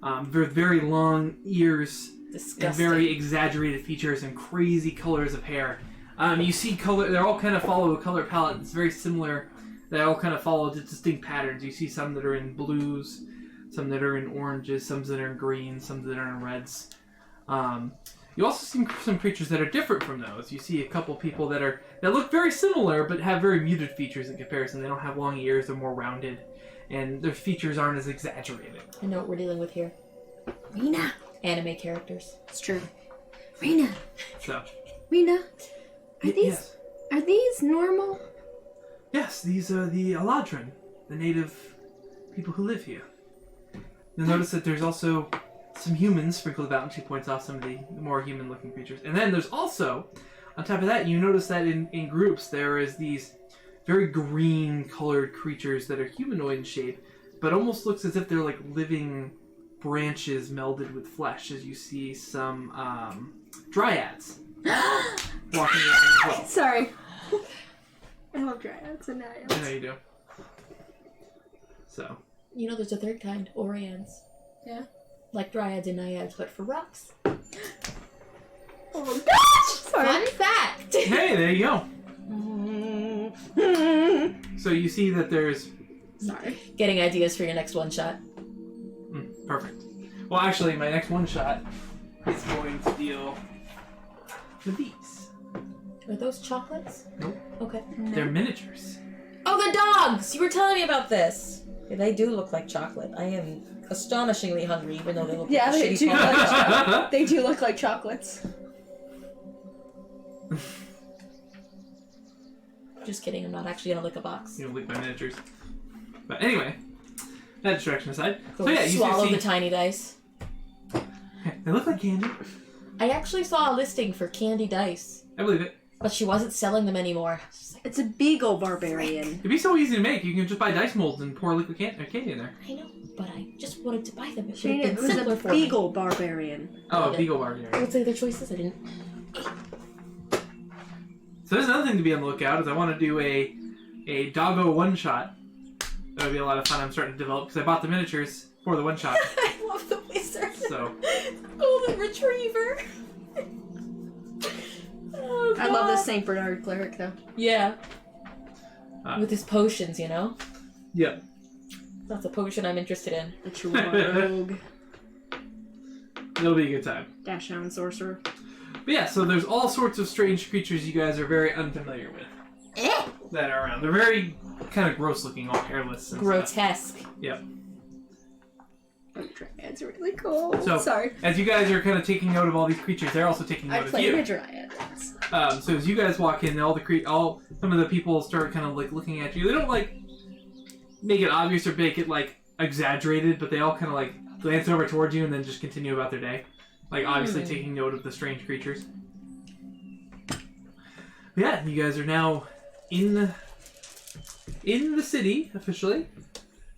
With very long ears Disgusting. and very exaggerated features and crazy colors of hair. You see color, they all kind of follow a color palette that's very similar. They all kind of follow distinct patterns. You see some that are in blues, some that are in oranges, some that are in greens, some that are in reds. You also see some creatures that are different from those. You see a couple people that look very similar but have very muted features in comparison. They don't have long ears, they're more rounded, and their features aren't as exaggerated. I know what we're dealing with here. Rena. Anime characters. It's true. Rena. So, Rena. yes. Are these normal? Yes, these are the Aladrin, the native people who live here. You'll notice that there's also some humans sprinkled about, and she points off some of the more human-looking creatures. And then there's also, on top of that, you notice that in groups there is these very green-colored creatures that are humanoid in shape, but almost looks as if they're like living branches melded with flesh, as you see some dryads walking around as well. Sorry. I love dryads and naiads. I know you do. So. You know there's a third kind, Orians. Yeah. Like dryads and naiads, but for rocks. Oh my gosh! Sorry. Fun fact! Hey, there you go. So you see that there's... Sorry. Getting ideas for your next one shot. Perfect. Well, actually, my next one shot is going to deal with these. Are those chocolates? Nope. Okay. They're miniatures. Oh, the dogs! You were telling me about this. Yeah, they do look like chocolate. I am astonishingly hungry, even though they look Yeah, like they shitty do. chocolate. They do look like chocolates. Just kidding. I'm not actually gonna lick a box. You know, lick my miniatures. But anyway, that distraction aside. Go So yeah, you swallow see... the tiny dice. They look like candy. I actually saw a listing for candy dice, I believe it. but she wasn't selling them anymore. I was just like, It's a beagle barbarian. It'd be so easy to make. You can just buy dice molds and pour liquid candy in there. I know, but I just wanted to buy them. It would Shane, have it been was simpler a for me. beagle barbarian. Oh, Okay. a beagle barbarian. What's the other choices? I didn't. So there's another thing to be on the lookout, is I want to do a doggo one-shot. That would be a lot of fun. I'm starting to develop, because I bought the miniatures for the one-shot. I love the wizard. So... Golden retriever. Oh, I love God. this Saint Bernard cleric though. Yeah. With his potions, you know? Yep. That's a potion I'm interested in. The true rogue. It'll be a good time. Dash down sorcerer. But yeah, so there's all sorts of strange creatures you guys are very unfamiliar with. that are around. They're very kind of gross looking, all hairless. And Grotesque. Stuff. Yep. It's really cool. So, Sorry. as you guys are kind of taking note of all these creatures, they're also taking I note of played you. a dryad. So as you guys walk in, some of the people start kind of like looking at you. They don't like make it obvious or make it like exaggerated, but they all kind of like glance over towards you and then just continue about their day, like obviously taking note of the strange creatures. Yeah, you guys are now in the city officially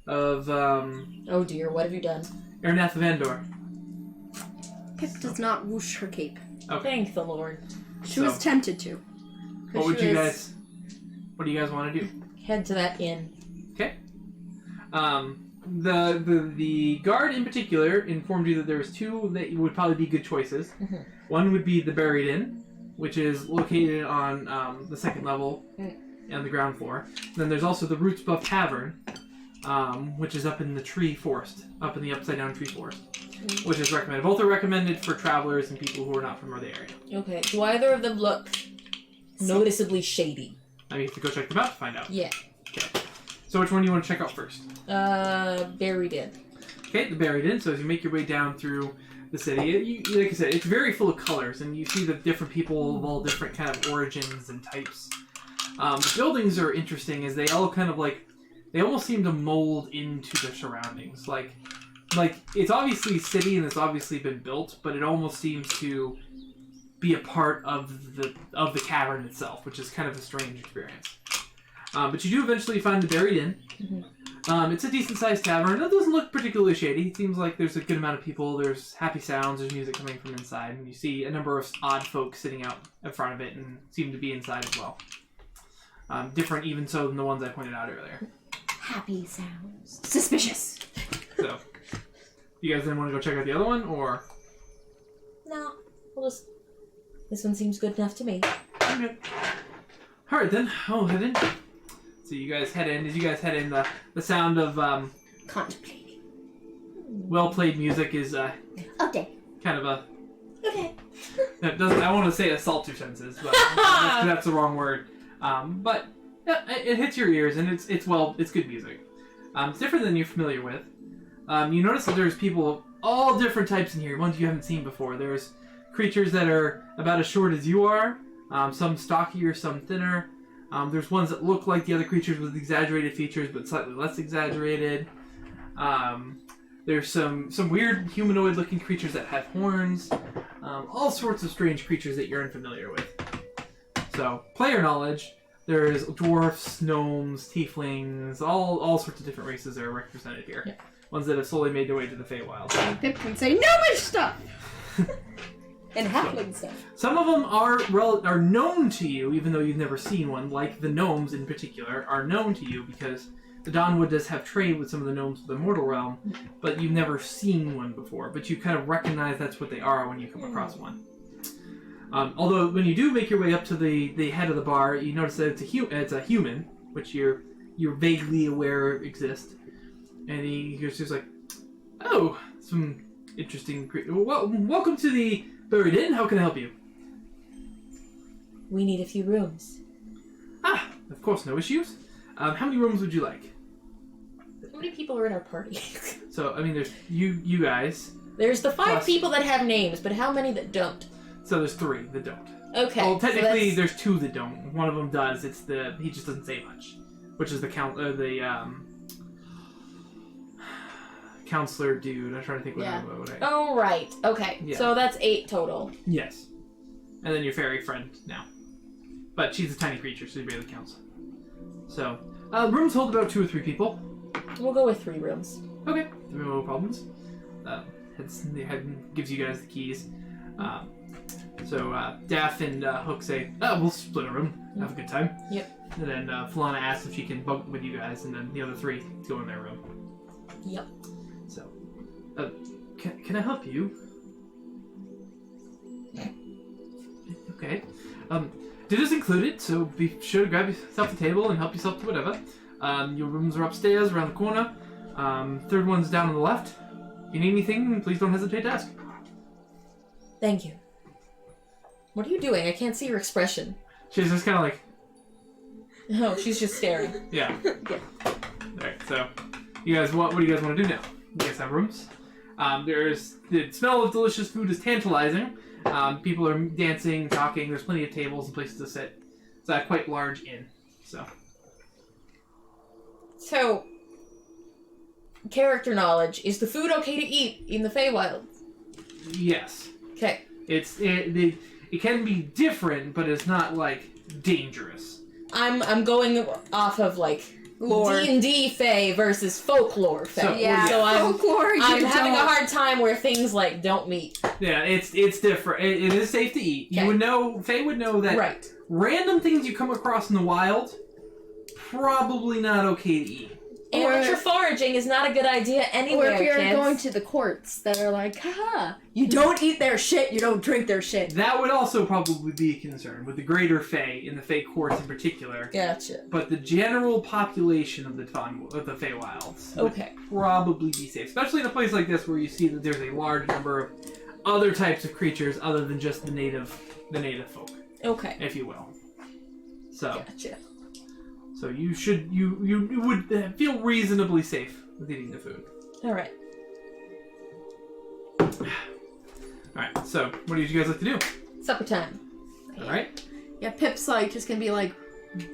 of Oh dear, what have you done? Ernath Vandor. Pip does not whoosh her cape. Okay. Thank the Lord. She was tempted to. What do you guys want to do? Head to that inn. Okay. The guard in particular informed you that there was two that would probably be good choices. Mm-hmm. One would be the Buried Inn, which is located on the second level on the ground floor. Then there's also the Roots Buff Tavern, which is up in the tree forest, up in the upside down tree forest, which is recommended. Both are recommended for travelers and people who are not from the area. Okay. Do either of them look noticeably shady? Now you have to go check them out to find out. Yeah. Okay. So which one do you want to check out first? Buried Inn. Okay, the Buried Inn. So as you make your way down through the city, like I said, it's very full of colors, and you see the different people of all different kind of origins and types. The buildings are interesting as they all kind of like, they almost seem to mold into their surroundings. Like it's obviously a city and it's obviously been built, but it almost seems to be a part of the cavern itself, which is kind of a strange experience. But you do eventually find the Buried Inn. Mm-hmm. It's a decent-sized tavern. It doesn't look particularly shady. It seems like there's a good amount of people. There's happy sounds. There's music coming from inside. And you see a number of odd folks sitting out in front of it and seem to be inside as well. Different even so than the ones I pointed out earlier. Happy sounds. Suspicious. So, you guys then want to go check out the other one, or? No. This one seems good enough to me. Okay. Alright then, I'll head in. So you guys head in. As you guys head in, the sound of Contemplating. well-played music is Okay. kind of a... Okay. It doesn't, I want to say assault your senses, but that's the wrong word. But yeah, it hits your ears, and it's good music. It's different than you're familiar with. You notice that there's people of all different types in here, ones you haven't seen before. There's creatures that are about as short as you are, some stockier, some thinner. There's ones that look like the other creatures with exaggerated features, but slightly less exaggerated. There's some weird humanoid-looking creatures that have horns. All sorts of strange creatures that you're unfamiliar with. So, player knowledge, there's dwarfs, gnomes, tieflings, all sorts of different races that are represented here. Yeah. Ones that have slowly made their way to the Feywild. And Pip can say gnomish stuff! And halfling stuff. Some of them are known to you, even though you've never seen one, like the gnomes in particular, are known to you because the Dawnwood does have trade with some of the gnomes of the Mortal Realm, but you've never seen one before. But you kind of recognize that's what they are when you come across one. Although, when you do make your way up to the head of the bar, you notice that it's a human, which you're vaguely aware exists. And he's just like, oh, some interesting... Well, welcome to the Buried Inn. How can I help you? We need a few rooms. Ah, of course, no issues. How many rooms would you like? How many people are in our party? So, I mean, there's you guys. There's the 5 Plus- people that have names, but how many that don't? So there's 3 that don't. Okay. Well, technically, so there's 2 that don't. One of them does. It's he just doesn't say much, which is the counselor dude. I'm trying to think what Yeah. Oh, right. Okay. Yeah. So that's 8 total. Yes. And then your fairy friend now. But she's a tiny creature, so she barely counts. So, rooms hold about 2 or 3 people. We'll go with 3 rooms. Okay. No problems. The head gives you guys the keys. So, Daff and Hook say, we'll split a room. Have a good time. Yep. And then Falana asks if she can bunk with you guys, and then the other 3 go in their room. Yep. So, can I help you? Okay. Dinner's included, so be sure to grab yourself a table and help yourself to whatever. Your rooms are upstairs, around the corner. 3rd one's down on the left. If you need anything, please don't hesitate to ask. Thank you. What are you doing? I can't see your expression. She's just kind of like... No, she's just staring. Yeah. Yeah. Alright, so you guys, what do you guys want to do now? You guys have rooms. There's the smell of delicious food is tantalizing. People are dancing, talking. There's plenty of tables and places to sit. It's a quite large inn. So, character knowledge. Is the food okay to eat in the Feywild? Yes, Okay. it can be different, but it's not like dangerous. I'm going off of like Lore. D&D Fey versus folklore Fey. So- Yeah, So folklore. I'm having a hard time where things like don't meet. Yeah, it's different. It is safe to eat. Okay. You would know. Faye would know that. Right. Random things you come across in the wild, probably not okay to eat. Amateur foraging is not a good idea Or anywhere, if you're kids. going to the courts that are like, haha, you don't eat their shit, you don't drink their shit. That would also probably be a concern with the greater Fae, in the Fae courts in particular. Gotcha. But the general population of the Feywilds would Okay. probably be safe, especially in a place like this where you see that there's a large number of other types of creatures other than just the native folk, Okay. if you will. So. Gotcha. So you would feel reasonably safe with eating the food. All right. Alright, so what do you guys like to do? Supper time. Alright? Yeah, Pip's like just gonna be like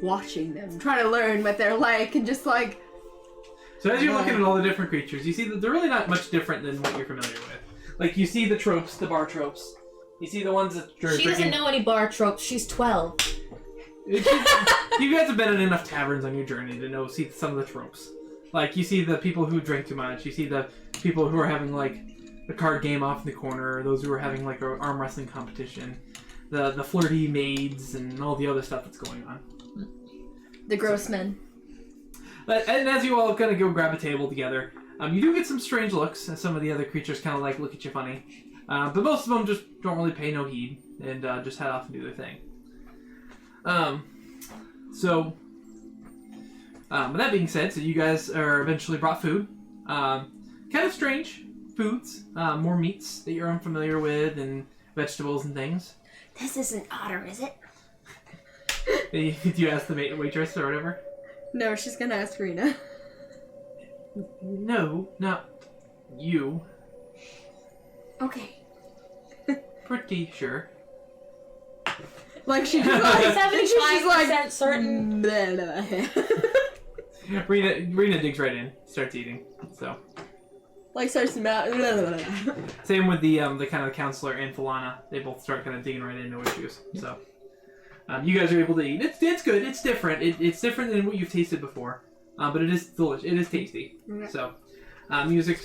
watching them, trying to learn what they're like, and just like, So as you're looking at all the different creatures, you see that they're really not much different than what you're familiar with. Like, you see the tropes, the bar tropes. You see the ones that are She drinking... doesn't know any bar tropes. She's 12. You guys have been in enough taverns on your journey to see some of the tropes. Like, you see the people who drink too much. You see the people who are having, like, the card game off in the corner. Those who are having, like, an arm wrestling competition. The flirty maids and all the other stuff that's going on. the gross men. And as you all kind of go grab a table together, you do get some strange looks, as some of the other creatures kind of, like, look at you funny. But most of them just don't really pay no heed and just head off and do their thing. With that being said, so you guys are eventually brought food. Kind of strange foods. More meats that you're unfamiliar with and vegetables and things. This isn't otter, is it? Do you ask the waitress or whatever? No, she's gonna ask Rena. No, not you. Okay. Pretty sure. Like she just like, 75% certain. blah, blah. Rena digs right in, starts eating. So Like starts to mouth. same with the kind of counselor and Falana. They both start kind of digging right into issues. So you guys are able to eat. It's good. It's different. It's different than what you've tasted before. But it is delicious. It is tasty. Okay. So music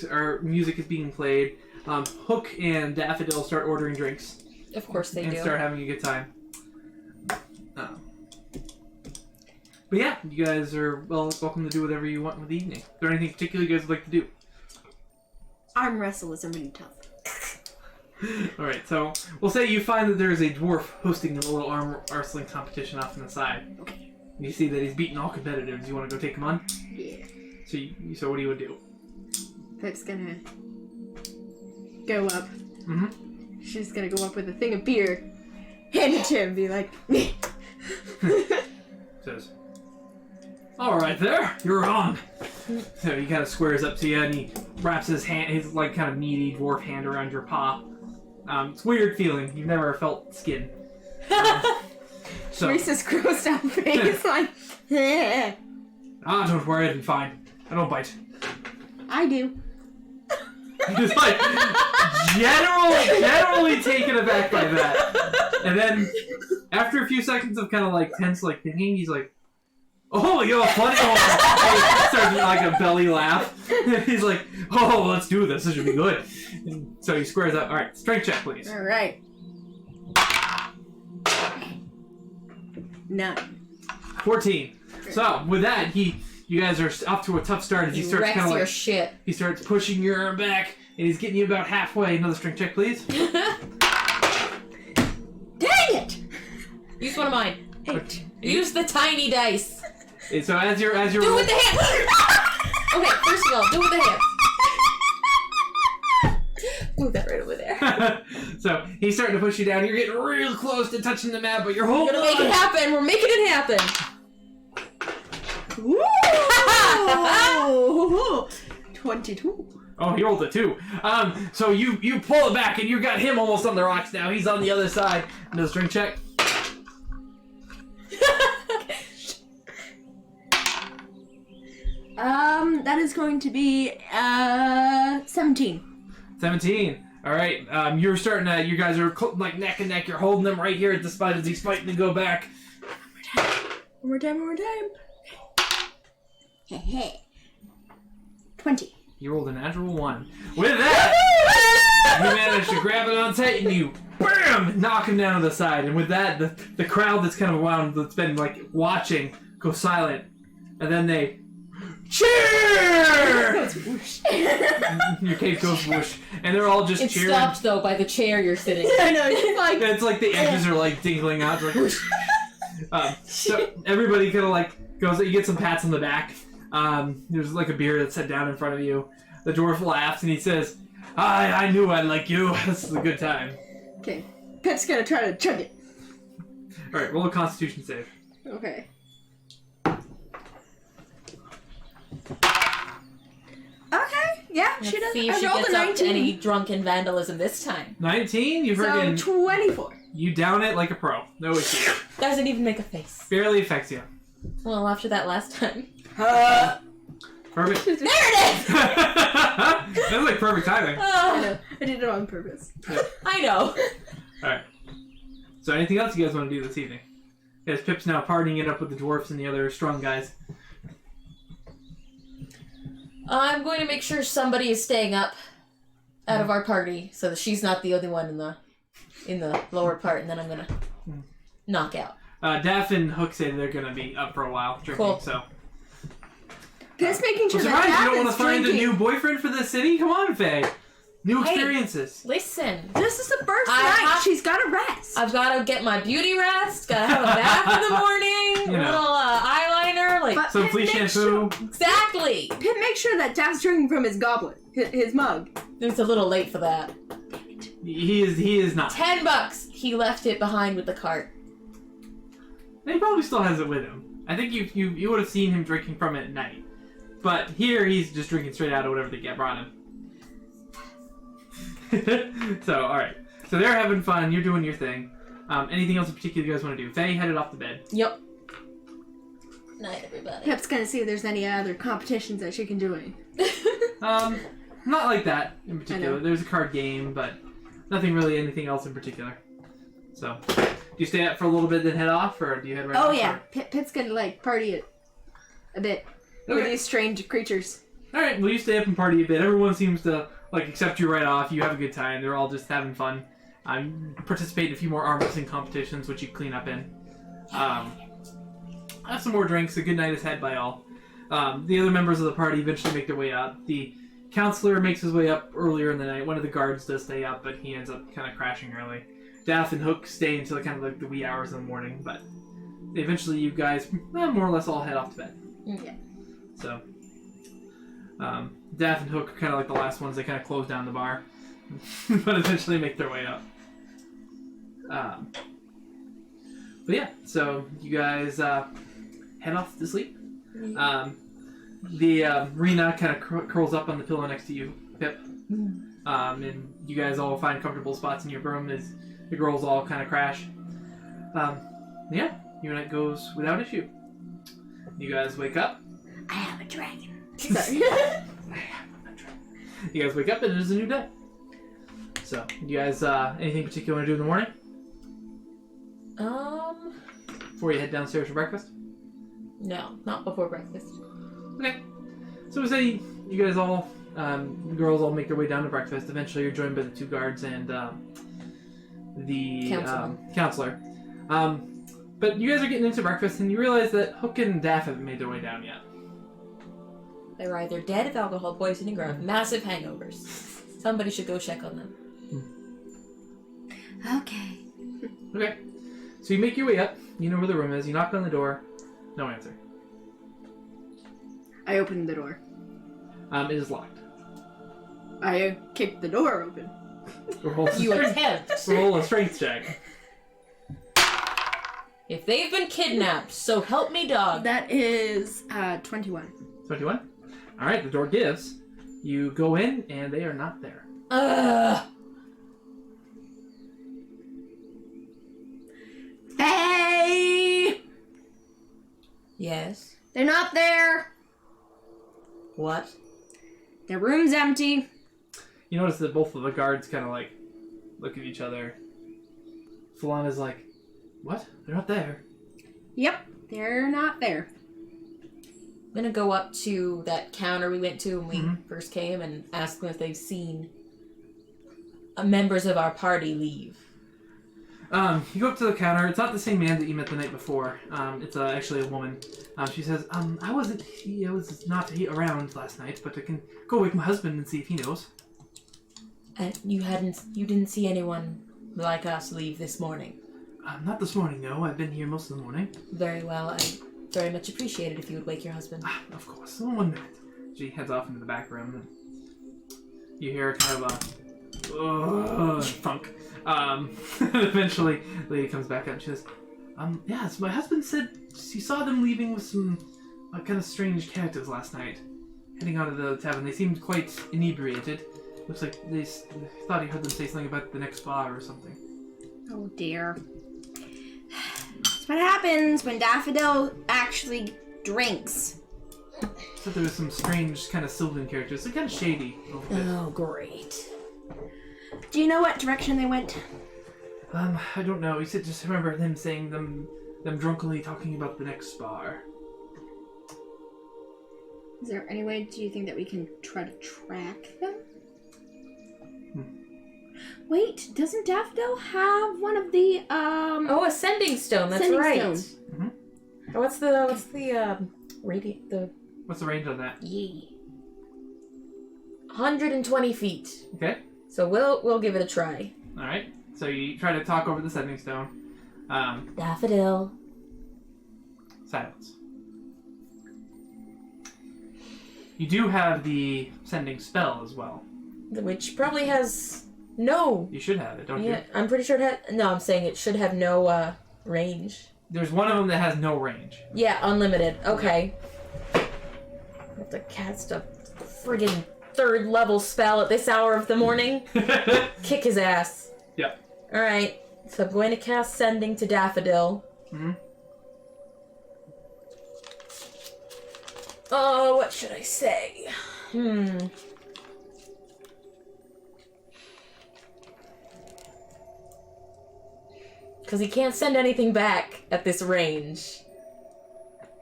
is being played. Hook and Daffodil start ordering drinks Of course they and do. start having a good time. But yeah, you guys are welcome to do whatever you want with the evening. Is there anything particular you guys would like to do? Arm wrestle is really tough. Alright, so we'll say you find that there is a dwarf hosting a little arm wrestling competition off on the side. Okay. You see that he's beating all competitors. You want to go take him on? Yeah. So what do you would do? Pip's gonna go up. Mm-hmm. She's gonna go up with a thing of beer, hand it to him, be like, Says, "Alright there, you're on." So he kind of squares up to you and he wraps his like kind of meaty dwarf hand around your paw. It's a weird feeling. You've never felt skin. So, Reese's grossed out face, like, don't worry, it'll be fine. I don't bite. I do. He's like generally taken aback by that. And then after a few seconds of kind of like tense like thinking, he's like, "Oh, you're funny." He starts like a belly laugh. He's like, "Oh, let's do this. This should be good." And so he squares up. All right, strength check, please. All right. 9. 14. So with that, you guys are off to a tough start as he You starts wrecks kind of your like shit. he starts pushing your arm back, and he's getting you about halfway. Another strength check, please. Dang it! Use one of mine. 8. Use the tiny dice. And so as you're Do it with the hands. Okay, first of all, do it with the hands. Move that right over there. So he's starting to push you down. You're getting real close to touching the map, but you're We're holding gonna make on. it happen. We're making it happen. Ooh! 22. Oh, he rolled a 2. So you pull it back, and you got him almost on the rocks now. He's on the other side. Does strength check. That is going to be 17. 17. All right. You're starting to. You guys are like neck and neck. You're holding them right here at the spot as he's fighting to go back. One more time. Hey, hey. 20. You rolled a natural 1. With that, you managed to grab it on tight and you, bam, knock him down to the side. And with that, the crowd that's kind of around, that's been like watching, go silent, and then they cheer. Your cave goes whoosh, and they're all just It cheering. stopped though by the chair you're sitting in. I know, it's like... It's like the edges are like dingling out. Like, whoosh. So everybody kind of like goes. You get some pats on the back. There's like a beer that's set down in front of you. The dwarf laughs and he says, I knew I'd like you. This is a good time. Okay. Pet's gonna try to chug it. Alright, roll a constitution save. Okay. Okay, yeah, she does. See if she I rolled gets a up to 19. any drunken vandalism this time. 19? You So friggin' 24. you down it like a pro. No issue. Doesn't even make a face. Barely affects you. Well, after that last time. Perfect. There it is! That was like perfect timing. I Oh, know. I did it on purpose. I know. Alright. So anything else you guys want to do this evening? As Pip's now partying it up with the dwarfs and the other strong guys. I'm going to make sure somebody is staying up out of our party so that she's not the only one in the lower part, and then I'm gonna knock out. Daff and Hook say they're gonna be up for a while drinking, Cool. so. Pet's making sure I'm that surprised you don't want Davin's to find a drinking. new boyfriend for the city? Come on, Faye. New Hey. experiences. Listen, This is the first I night. have- She's got to rest. I've got to get my beauty rest. Gotta have a bath in the morning. You know. Little eyeliner, like But Some Pip flea makes shampoo. exactly. Sure, Pip makes sure that Daph's drinking from his goblet, his mug. It's a little late for that. He is not. $10. He left it behind with the cart. He probably still has it with him. I think you would have seen him drinking from it at night. But here he's just drinking straight out of whatever they brought him. So, alright. So they're having fun, you're doing your thing. Anything else in particular you guys want to do? Faye headed off to bed. Yep. Night, everybody. Pip's gonna see if there's any other competitions that she can join. Not like that in particular. I know. There's a card game, but nothing really anything else in particular. So, do you stay up for a little bit then head off, or do you head right off? Oh yeah, Pip's gonna like party it a bit with Okay. these strange creatures. Alright, well you stay up and party a bit. Everyone seems to like accept you right off. You have a good time. They're all just having fun. Participate in a few more arm wrestling competitions, which you clean up in. Have some more drinks. A good night is had by all. The other members of the party eventually make their way up. The counselor makes his way up earlier in the night. One of the guards does stay up, but he ends up kind of crashing early. Daff and Hook stay until kind of like the wee hours in the morning, but eventually you guys more or less all head off to bed. Yeah. So, Daff and Hook are kind of like the last ones. They kind of close down the bar, but eventually make their way up. But yeah, so you guys head off to sleep. Rena kind of curls up on the pillow next to you, Pip. And you guys all find comfortable spots in your room as the girls all kind of crash. Yeah, your night goes without issue. You guys wake up. I have a dragon. Sorry. You guys wake up and it is a new day. So, you guys, anything particular want to do in the morning before you head downstairs for breakfast? No, not before breakfast. Okay. So we say you guys all, girls all make their way down to breakfast. Eventually you're joined by the two guards and the counselor. But you guys are getting into breakfast and you realize that Hook and Daff haven't made their way down yet. They're either dead of alcohol poisoning or have massive hangovers. Somebody should go check on them. Okay. Okay. So you make your way up. You know where the room is. You knock on the door. No answer. I opened the door. It is locked. I kicked the door open. Roll a You strength- attempt. roll a strength check. If they've been kidnapped, so help me, dog. That is 21. 21? Alright, the door gives. You go in, and they are not there. Hey! Yes. They're not there. What? Their room's empty. You notice that both of the guards kind of like look at each other. Falana's like, what? They're not there. Yep, they're not there. I'm gonna go up to that counter we went to when we first came and ask them if they've seen members of our party leave. You go up to the counter. It's not the same man that you met the night before. It's actually a woman. She says, I was not around last night, but I can go wake my husband and see if he knows. And you didn't see anyone like us leave this morning? Not this morning, no. I've been here most of the morning. Very well. I very much appreciate it if you would wake your husband. Of course. 1 minute. She heads off into the back room. And you hear kind of a funk. Eventually, the lady comes back up and she says, yes, my husband said he saw them leaving with some kind of strange characters last night. Heading out of the tavern. They seemed quite inebriated. Looks like they thought he heard them say something about the next bar or something. Oh dear. That's what happens when Daffodil actually drinks. Said there was some strange kind of Sylvan characters. They're kind of shady. A little bit. Oh, great. Do you know what direction they went? I don't know. He said just remember them saying them drunkenly talking about the next bar. Is there any way, do you think, that we can try to track them? Wait, doesn't Daffodil have one of the, Oh, a sending stone, that's Sending right. stone. What's the What's the range on that? Yeah. 120 feet. Okay. So we'll give it a try. All right. So you try to talk over the sending stone. Daffodil. Silence. You do have the sending spell as well. Which probably has no... You should have it, don't Yeah, you? I'm pretty sure it had... No, I'm saying it should have no range. There's one of them that has no range. Yeah, unlimited. Okay. I have to cast a friggin' 3rd level spell at this hour of the morning. Kick his ass. Yep. Alright, so I'm going to cast Sending to Daffodil. Mm-hmm. Oh, what should I say? Because he can't send anything back at this range.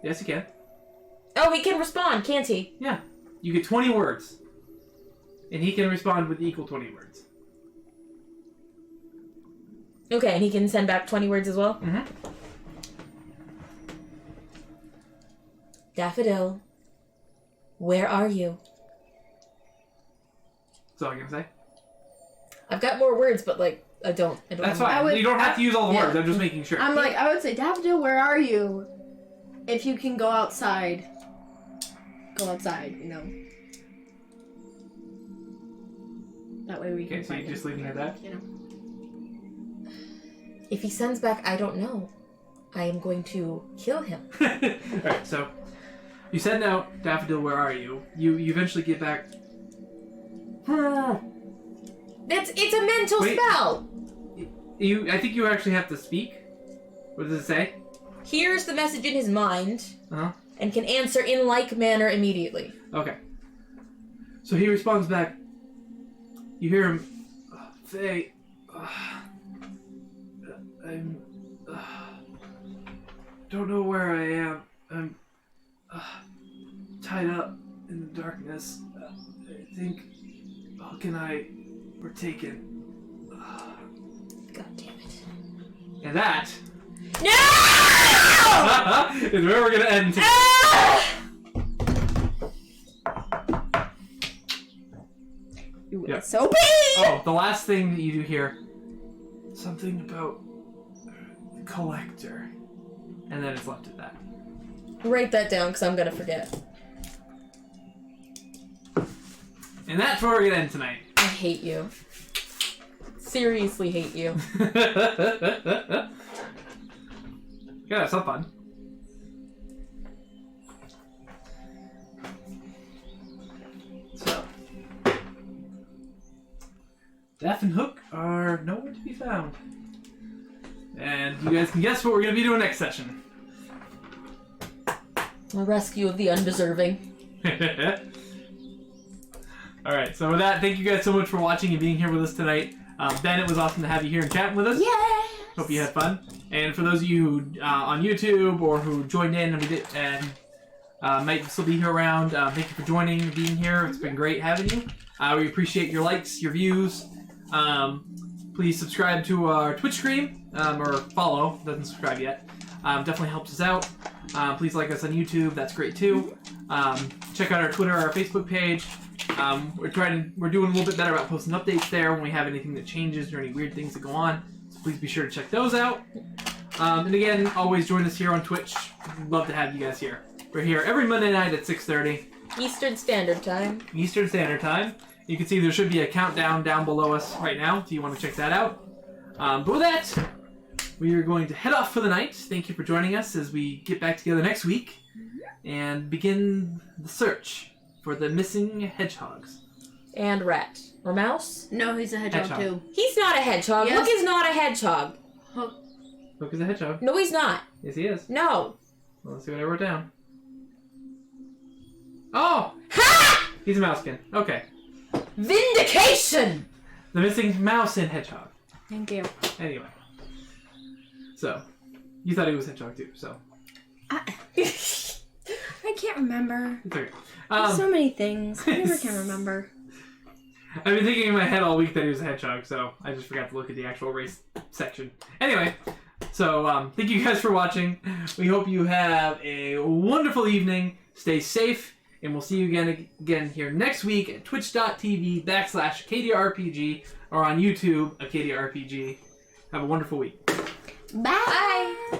Yes, you can. Oh, he can respond, can't he? Yeah. You get 20 words. And he can respond with equal 20 words. Okay, and he can send back 20 words as well? Mm-hmm. Daffodil, where are you? That's all I'm going to say. I've got more words, but, like, I don't That's have fine. You don't have to use all the Yeah. words. I'm just making sure. I would say, Daffodil, where are you? If you can go outside. Go outside, you know. That way we can Okay, so find you're just him, leaving it at that? You know. If he sends back, I don't know. I am going to kill him. Alright, so you send out Daffodil, where are you? You eventually get back. It's a mental Wait. spell! I think you actually have to speak. What does it say? Hears the message in his mind Uh-huh. and can answer in like manner immediately. Okay. So he responds back. You hear him. Faye. I'm. Don't know where I am. I'm tied up in the darkness. I think Hulk and I were taken. God damn it. And that No! is where we're gonna end today. You Yeah. so big! Oh, the last thing that you do here. Something about the collector. And then it's left at that. Write that down because I'm going to forget. And that's where we're gonna end tonight. I hate you. Seriously hate you. Yeah, that's not fun. So, Daff and Hook are nowhere to be found. And you guys can guess what we're going to be doing next session. A rescue of the undeserving. Alright, so with that, thank you guys so much for watching and being here with us tonight. Ben, it was awesome to have you here and chatting with us. Yeah. Hope you had fun. And for those of you who, on YouTube or who joined in and might still be here around, thank you for joining and being here. It's been great having you. We appreciate your likes, your views. Please subscribe to our Twitch stream, or follow. Doesn't subscribe yet. Definitely helps us out. Please like us on YouTube. That's great too. Check out our Twitter, our Facebook page. We're doing a little bit better about posting updates there when we have anything that changes or any weird things that go on. So please be sure to check those out. And again, always join us here on Twitch. We'd love to have you guys here. We're here every Monday night at 6:30 Eastern Standard Time. Eastern Standard Time. You can see there should be a countdown down below us right now if you want to check that out. But with that, we are going to head off for the night. Thank you for joining us as we get back together next week and begin the search for the missing hedgehogs. And rat. Or mouse? No, he's a hedgehog, Hedgehog. too. He's not a hedgehog. Yes. Hook is not a hedgehog. Hook is a hedgehog. No, he's not. Yes, he is. No. Well, let's see what I wrote down. Oh! Ha! He's a mousekin. Okay. Vindication! The missing mouse and hedgehog. Thank you. Anyway. So, you thought he was hedgehog too, so. I can't remember. It's okay. There's so many things. I never can remember. I've been thinking in my head all week that he was a hedgehog, so I just forgot to look at the actual race section. Anyway, so thank you guys for watching. We hope you have a wonderful evening. Stay safe, and we'll see you again here next week at twitch.tv/AcadiaRPG or on YouTube, Acadia RPG. Have a wonderful week. Bye. Bye.